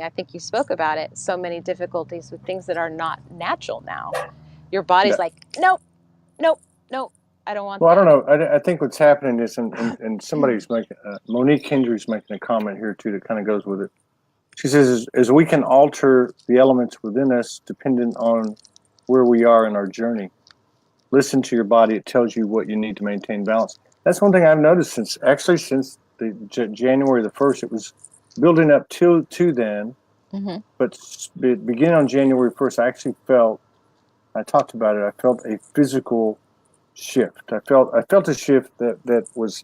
I think you spoke about it, so many difficulties with things that are not natural now. Your body's like, nope, nope, nope, I don't want that. Well, I don't know. I think what's happening is, and somebody's making, Monique Hendry's making a comment here too that kind of goes with it. She says, as we can alter the elements within us dependent on where we are in our journey. Listen to your body. It tells you what you need to maintain balance. That's one thing I've noticed since the January the 1st. It was building up to then. Mm-hmm. But beginning on January 1st, I actually felt, I talked about it, I felt a physical shift. I felt a shift that was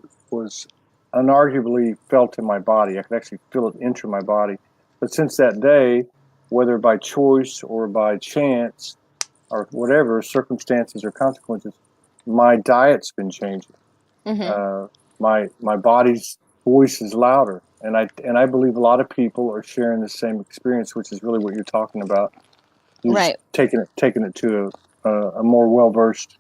unarguably felt in my body. I could actually feel it enter my body. But since that day, whether by choice or by chance or whatever circumstances or consequences, my diet's been changing. Mm-hmm. My body's voice is louder, and I believe a lot of people are sharing the same experience, which is really what you're talking about. You're right. Taking it to a more well-versed,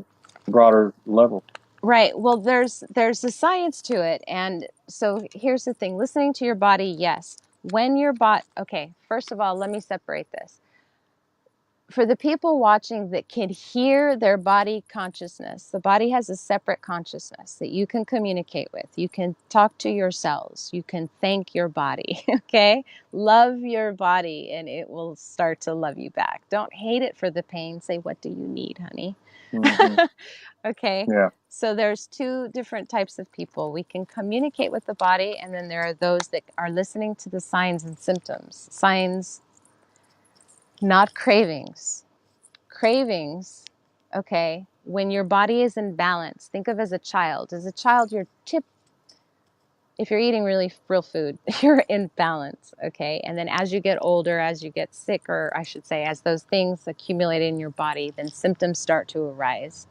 broader level. Right. Well, there's a science to it. And so here's the thing. Listening to your body, yes. When your body, okay, first of all, let me separate this. For the people watching that can hear their body consciousness, the body has a separate consciousness that you can communicate with. You can talk to your cells. You can thank your body, okay? Love your body and it will start to love you back. Don't hate it for the pain. Say, what do you need, honey? Mm-hmm. Okay? Yeah. So there's 2 different types of people. We can communicate with the body, and then there are those that are listening to the signs and symptoms. Signs, not cravings. Cravings, okay, when your body is in balance, think of as a child. As a child, if you're eating real food, you're in balance, okay? And then as you get older, as you get sick, or I should say, as those things accumulate in your body, then symptoms start to arise.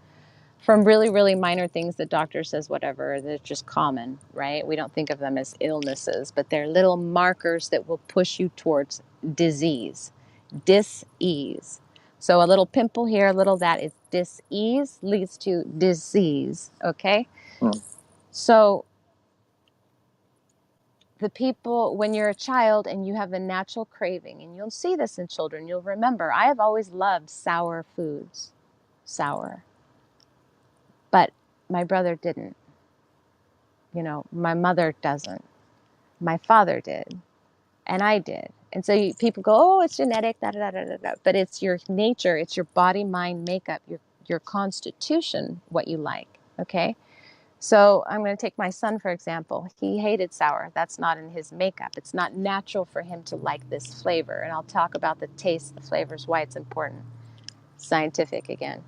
From really, really minor things that doctor says, whatever, they're just common, right? We don't think of them as illnesses, but they're little markers that will push you towards disease, dis-ease. So a little pimple here, a little that is dis-ease leads to disease, okay? So the people, when you're a child and you have a natural craving, and you'll see this in children, you'll remember, I have always loved sour foods, sour. But my brother didn't. You know, my mother doesn't. My father did. And I did. And so people go, oh, it's genetic, da, da, da, da, da. But it's your nature, it's your body, mind, makeup, your constitution, what you like, okay? So I'm going to take my son, for example. He hated sour. That's not in his makeup. It's not natural for him to like this flavor. And I'll talk about the taste, the flavors, why it's important. Scientific again.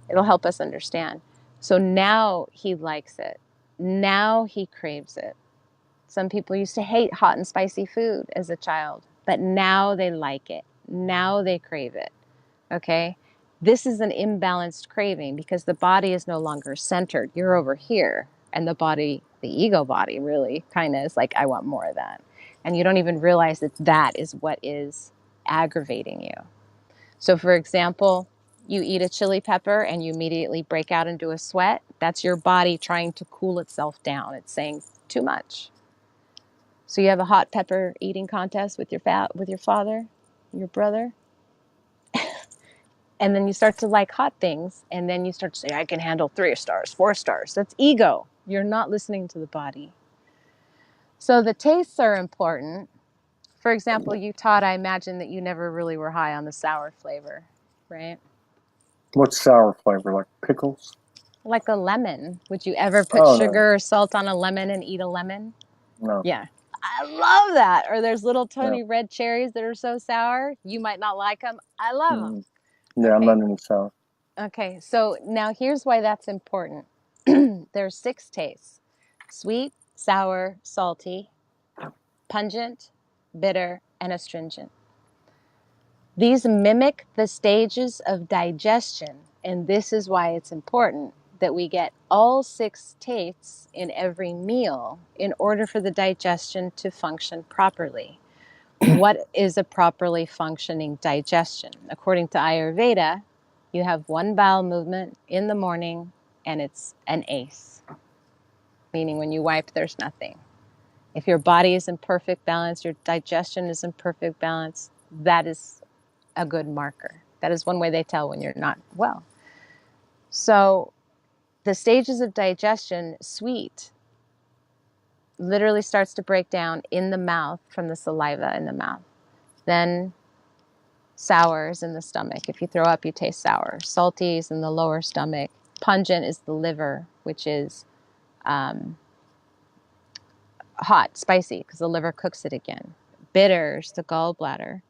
It'll help us understand. So now he likes it. Now he craves it. Some people used to hate hot and spicy food as a child, but now they like it. Now they crave it. Okay? This is an imbalanced craving because the body is no longer centered. You're over here. And the body, the ego body, really kind of is like, I want more of that. And you don't even realize that that is what is aggravating you. So, for example, you eat a chili pepper and you immediately break out into a sweat. That's your body trying to cool itself down. It's saying too much. So you have a hot pepper eating contest with your father, your brother. And then you start to like hot things, and then you start to say, I can handle 3 stars, 4 stars. That's ego. You're not listening to the body. So the tastes are important. For example, you taught, I imagine that you never really were high on the sour flavor, right? What's sour flavor? Like pickles? Like a lemon. Would you ever put sugar or salt on a lemon and eat a lemon? No. Yeah. I love that. Or there's little tiny red cherries that are so sour. You might not like them. I love them. Yeah, I'm not into sour. Okay, so now here's why that's important. There's 6 tastes: sweet, sour, salty, pungent, bitter, and astringent. These mimic the stages of digestion, and this is why it's important that we get all 6 tastes in every meal in order for the digestion to function properly. What is a properly functioning digestion? According to Ayurveda, you have 1 bowel movement in the morning, and it's an ace, meaning when you wipe, there's nothing. If your body is in perfect balance, your digestion is in perfect balance, that is a good marker. That is one way they tell when you're not well. So the stages of digestion, sweet, literally starts to break down in the mouth from the saliva in the mouth. Then sour is in the stomach. If you throw up, you taste sour. Salty is in the lower stomach. Pungent is the liver, which is hot, spicy, because the liver cooks it again. Bitter is the gallbladder.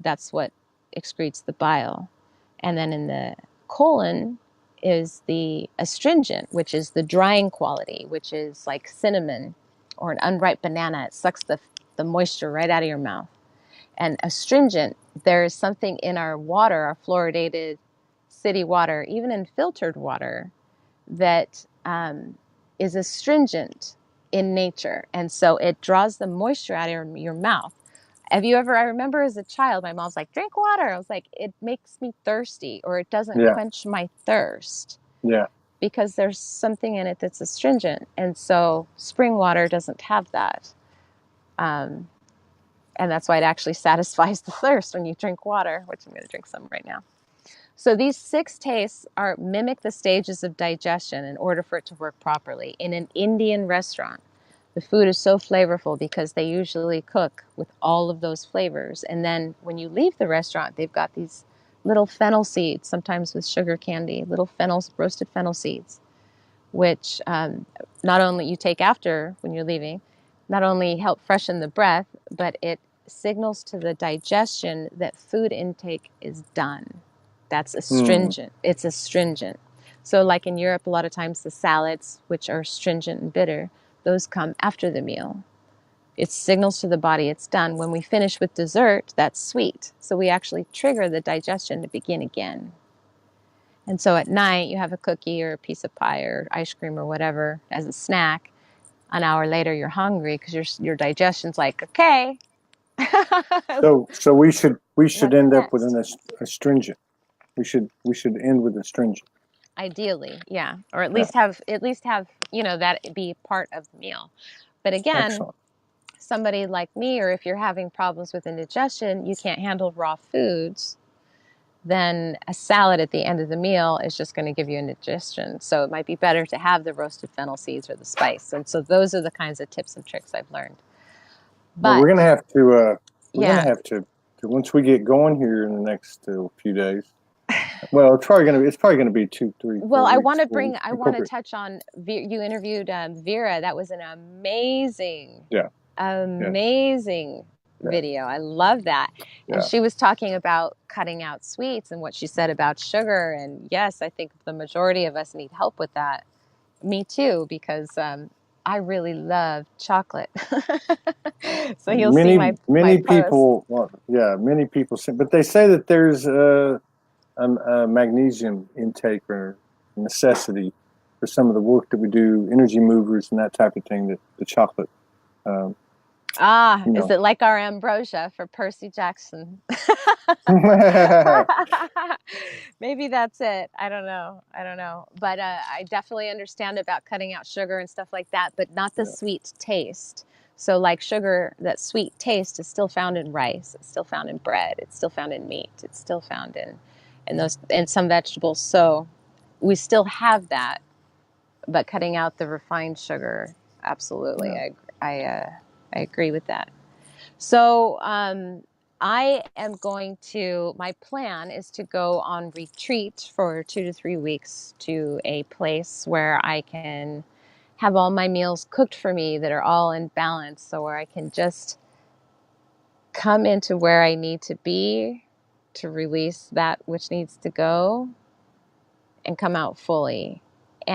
That's what excretes the bile. And then in the colon is the astringent, which is the drying quality, which is like cinnamon or an unripe banana. It sucks the moisture right out of your mouth. And astringent, there is something in our water, our fluoridated city water, even in filtered water, that is astringent in nature. And so it draws the moisture out of your mouth. Have you ever, I remember as a child, my mom's like, drink water. I was like, it makes me thirsty, or it doesn't quench my thirst. Yeah. Because there's something in it that's astringent. And so spring water doesn't have that. And that's why it actually satisfies the thirst when you drink water, which I'm going to drink some right now. So these 6 tastes mimic the stages of digestion in order for it to work properly. In an Indian restaurant, the food is so flavorful because they usually cook with all of those flavors. And then when you leave the restaurant, they've got these little fennel seeds, sometimes with sugar candy, little roasted fennel seeds, which not only you take after when you're leaving, not only help freshen the breath, but it signals to the digestion that food intake is done. That's astringent. It's astringent. So like in Europe, a lot of times the salads, which are astringent and bitter, those come after the meal. It signals to the body it's done. When we finish with dessert, that's sweet. So we actually trigger the digestion to begin again. And so at night, you have a cookie or a piece of pie or ice cream or whatever as a snack. An hour later, you're hungry because your digestion's like, okay. So we should end up with an astringent. We should end with astringent. Ideally, yeah, or at least have that be part of the meal. But again, somebody like me, or if you're having problems with indigestion, you can't handle raw foods, then a salad at the end of the meal is just going to give you indigestion. So it might be better to have the roasted fennel seeds or the spice. And so those are the kinds of tips and tricks I've learned. But we're going to have to once we get going here in the next few days, Well, it's probably gonna be 2, 3, 4 Well, weeks for I want to incorporate. touch on, you interviewed Vera. That was an amazing, Yeah, yeah, amazing yeah, video. I love that. And yeah. she was talking about cutting out sweets and what she said about sugar. And yes, I think the majority of us need help with that. Me too, because I really love chocolate. So you'll see my Many post. people, well, yeah, many people say, but they say that there's a magnesium intake or necessity for some of the work that we do, energy movers and that type of thing. That the chocolate, um, Ah, you is know. it like our ambrosia for Percy Jackson? Maybe that's it. I don't know. I don't know. But I definitely understand about cutting out sugar and stuff like that, but not the Yeah. sweet taste. So, like sugar, that sweet taste is still found in rice. It's still found in bread. It's still found in meat. It's still found in those in some vegetables. So, we still have that, but cutting out the refined sugar, absolutely. Yeah. I agree with that. So I am going to, my plan is to go on retreat for 2 to 3 weeks to a place where I can have all my meals cooked for me that are all in balance. So where I can just come into where I need to be to release that which needs to go and come out fully.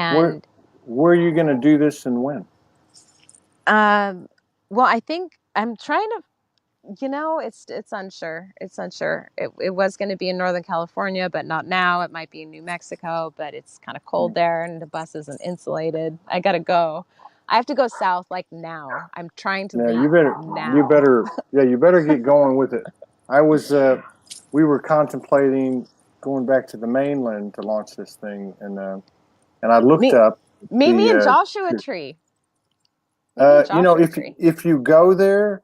Where And where are you going to do this and when? um, well, I think I'm trying to, it's unsure. It's unsure. It was going to be in Northern California, but not now. It might be in New Mexico, but it's kind of cold there and the bus isn't insulated. I got to go. I have to go south like now. I'm trying to Yeah, leave now. you better get going with it. I was, we were contemplating going back to the mainland to launch this thing, and I looked Meet, up meet me in the, Joshua Tree. Meet me in you know, Joshua Tree. if you go there,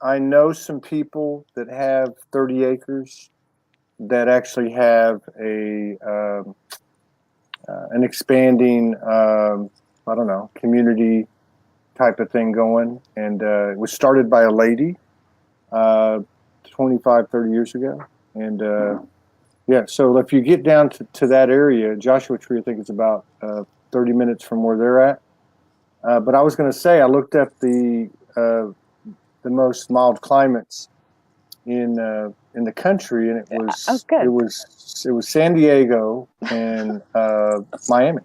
I know some people that have 30 acres that actually have an expanding, I don't know, community type of thing going, and it was started by a lady uh, 25, 30 years ago. And yeah, so if you get down to that area, Joshua Tree, I think it's about 30 minutes from where they're at. But I was going to say, I looked up the most mild climates in the country, and Oh, good. it was San Diego and Miami.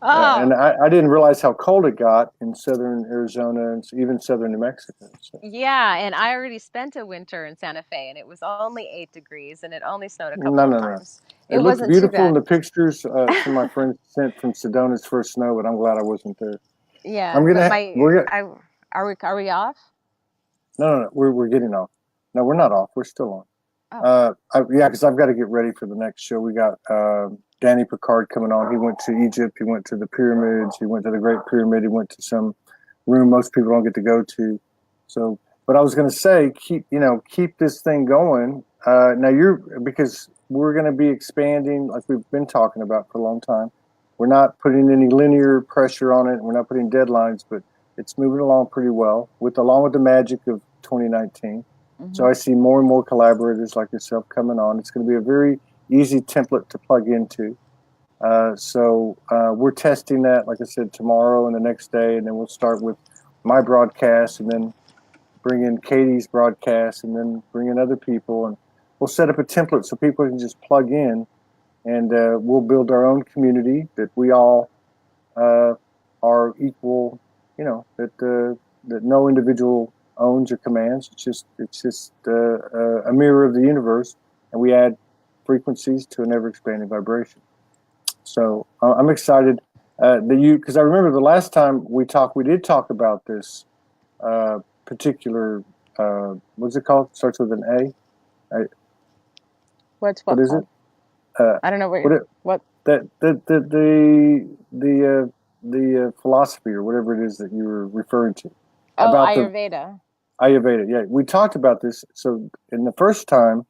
And Oh, I didn't realize how cold it got in southern Arizona and even southern New Mexico. So. yeah. And I already spent a winter in Santa Fe and it was only 8 degrees and it only snowed a couple No, of no, no. times. It It looked wasn't too beautiful in bad. the pictures some of my friends sent from Sedona's first snow, but I'm glad I wasn't there. Yeah. I'm But gonna we're gonna are we off? no, we're getting off. No, we're not off. We're still on. Oh. Yeah, because I've got to get ready for the next show. We got Danny Picard coming on. He went to Egypt. He went to the pyramids. He went to the Great Pyramid. He went to some room most people don't get to go to. So, but I was going to say, keep this thing going. Now because we're going to be expanding, like we've been talking about for a long time. We're not putting any linear pressure on it. We're not putting deadlines, but it's moving along pretty well along with the magic of 2019. So Mm-hmm. I see more and more collaborators like yourself coming on. It's going to be a very easy template to plug into. So we're testing that, like I said, tomorrow and the next day, and then we'll start with my broadcast, and then bring in Katie's broadcast, and then bring in other people, and we'll set up a template so people can just plug in, and we'll build our own community that we all are equal. That no individual owns or commands. It's just a mirror of the universe, and we add frequencies to an ever expanding vibration. So I'm excited because I remember the last time we talked, we did talk about this particular what's it called? Starts with an A. What's What what is it? called? Uh, I don't know what it, what. that the philosophy or whatever it is that you were referring to Oh, about the Ayurveda. Ayurveda. Yeah, we talked about this. So in the first time,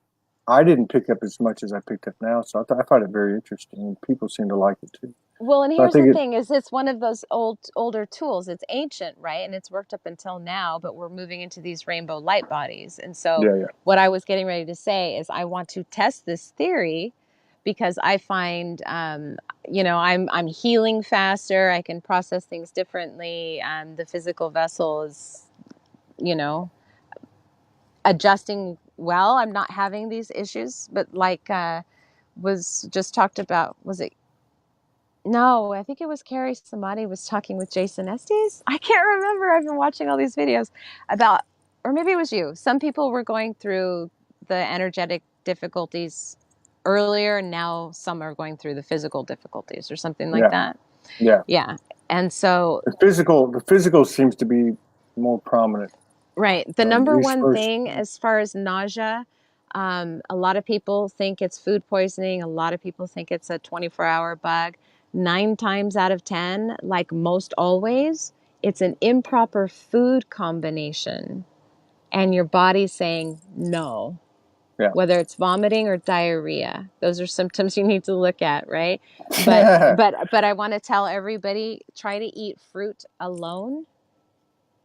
I didn't pick up as much as I picked up now. So I find it very interesting, and people seem to like it too. Well, and So I here's think the it. thing: is it's one of those older tools. It's ancient, right? And it's worked up until now, but we're moving into these rainbow light bodies. And so, Yeah, yeah, what I was getting ready to say is, I want to test this theory because I find, I'm healing faster. I can process things differently. The physical vessel is, adjusting well. I'm not having these issues, but like was just talked about, was it? No, I think it was Carrie Samadi was talking with Jason Estes. I can't remember. I've been watching all these videos about, or maybe it was you. Some people were going through the energetic difficulties earlier, and now some are going through the physical difficulties or something like that. Yeah. Yeah. And so the physical seems to be more prominent. right. The number one thing as far as nausea, a lot of people think it's food poisoning. A lot of people think it's a 24-hour bug. 9 times out of 10, like most always, it's an improper food combination and your body's saying no. Yeah. Whether it's vomiting or diarrhea. Those are symptoms you need to look at, right? But I want to tell everybody, try to eat fruit alone.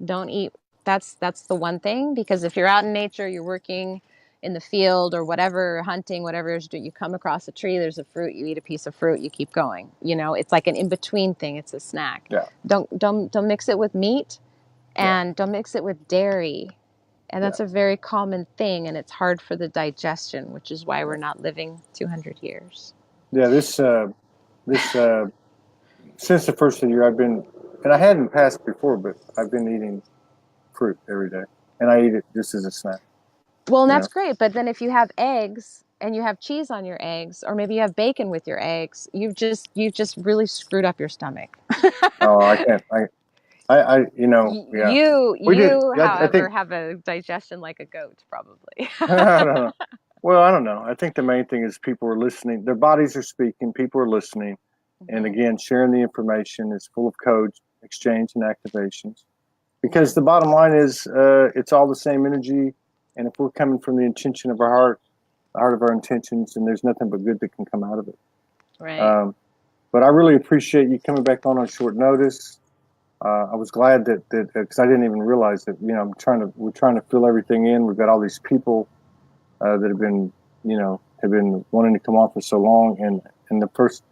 Don't eat, that's the one thing, because if you're out in nature, you're working in the field or whatever, hunting, whatever it is, you come across a tree, there's a fruit, you eat a piece of fruit, you keep going. It's like an in-between thing. It's a snack. Yeah. Don't mix it with meat, and don't mix it with dairy. And that's a very common thing, and it's hard for the digestion, which is why we're not living 200 years. Yeah, this since the first of the year, I've been, and I hadn't passed before, but I've been eating fruit every day, and I eat it just as a snack. Well, and that's great, but then if you have eggs and you have cheese on your eggs, or maybe you have bacon with your eggs, you've just really screwed up your stomach. Oh, I can't. I think have a digestion like a goat, probably. I don't know. Well, I don't know. I think the main thing is people are listening. Their bodies are speaking. People are listening. Mm-hmm. And again, sharing the information is full of codes, exchange, and activations. Because the bottom line is it's all the same energy. And if we're coming from the intention of our heart, the heart of our intentions, then there's nothing but good that can come out of it. Right. But I really appreciate you coming back on short notice. I was glad that because I didn't even realize that, we're trying to fill everything in. We've got all these people that have been wanting to come on for so long. And the first,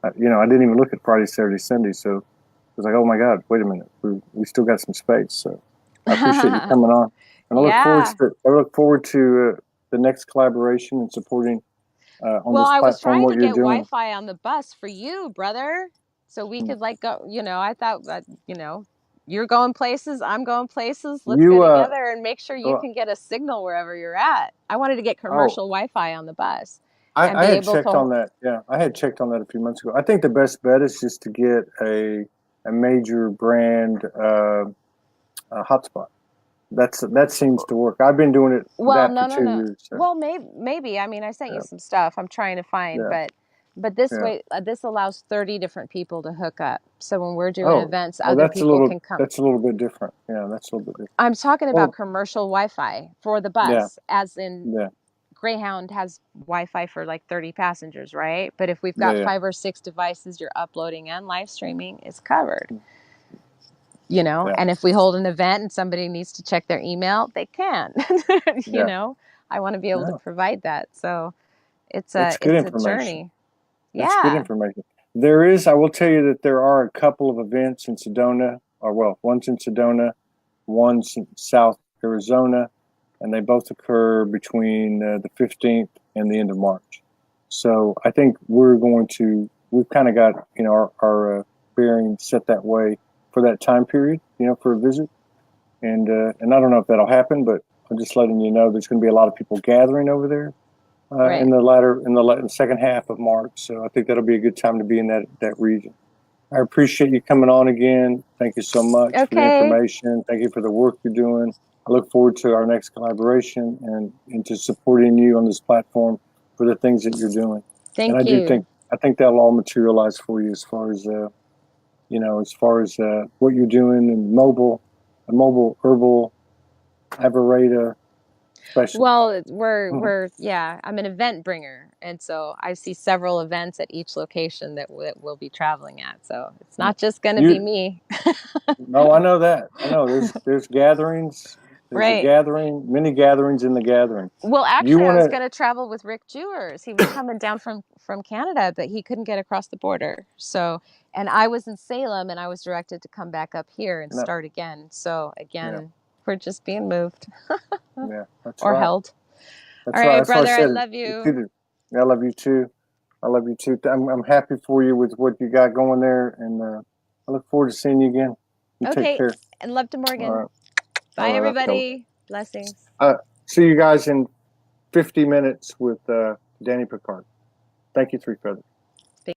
I didn't even look at Friday, Saturday, Sunday. So I was like, oh my God, wait a minute. We still got some space. So I appreciate you coming on. And I look forward to the next collaboration and supporting on this platform. Well, I was trying to get doing. Wi-Fi on the bus for you, brother. So we could go, I thought that, you're going places, I'm going places. Let's go together and make sure you can get a signal wherever you're at. I wanted to get commercial Wi-Fi on the bus. I had checked on that. Yeah, I had checked on that a few months ago. I think the best bet is just to get a major brand hotspot. That seems to work. I've been doing it for 2 years. So. Well, maybe. I mean, I sent you some stuff. I'm trying to find, but this way, this allows 30 different people to hook up. So when we're doing events, other people can come. That's a little bit different. Yeah, that's a little bit different. I'm talking about commercial Wi-Fi for the bus, as in Greyhound has Wi-Fi for like 30 passengers, right? But if we've got 5 or 6 devices you're uploading and live streaming, it's covered. And if we hold an event and somebody needs to check their email, they can. I want to be able to provide that. So it's a journey. That's good information. I will tell you that there are a couple of events in Sedona, one's in Sedona, one's in South Arizona, and they both occur between the 15th and the end of March. So I think we've kind of got, our bearing set that way for that time period, for a visit. And I don't know if that'll happen, but I'm just letting you know there's going to be a lot of people gathering over there in the second half of March. So I think that'll be a good time to be in that region. I appreciate you coming on again. Thank you so much for the information. Thank you for the work you're doing. I look forward to our next collaboration and to supporting you on this platform for the things that you're doing. Thank you. I think that'll all materialize for you as far as what you're doing in mobile herbal Averata special. Well, I'm an event bringer, and so I see several events at each location that we'll be traveling at. So it's not just going to be me. No, I know that. I know there's gatherings There's a Right. gathering, many gatherings in the gathering. Well, You actually, I want was to, going to travel with Rick Jewers. He was coming down from Canada, but he couldn't get across the border. So, and I was in Salem, and I was directed to come back up here and no, start again. So yeah, again, we're just being moved yeah, that's or right. held. All That's right. right, That's why I brother, I said love it you. repeated. I love you too. I love you too. I'm happy for you with what you got going there, and I look forward to seeing you again. You take Okay, care. and love to All Morgan. right. All Bye, right. I'll tell everybody. Blessings. see you guys in 50 minutes with Danny Picard. Thank you, Three Feathers.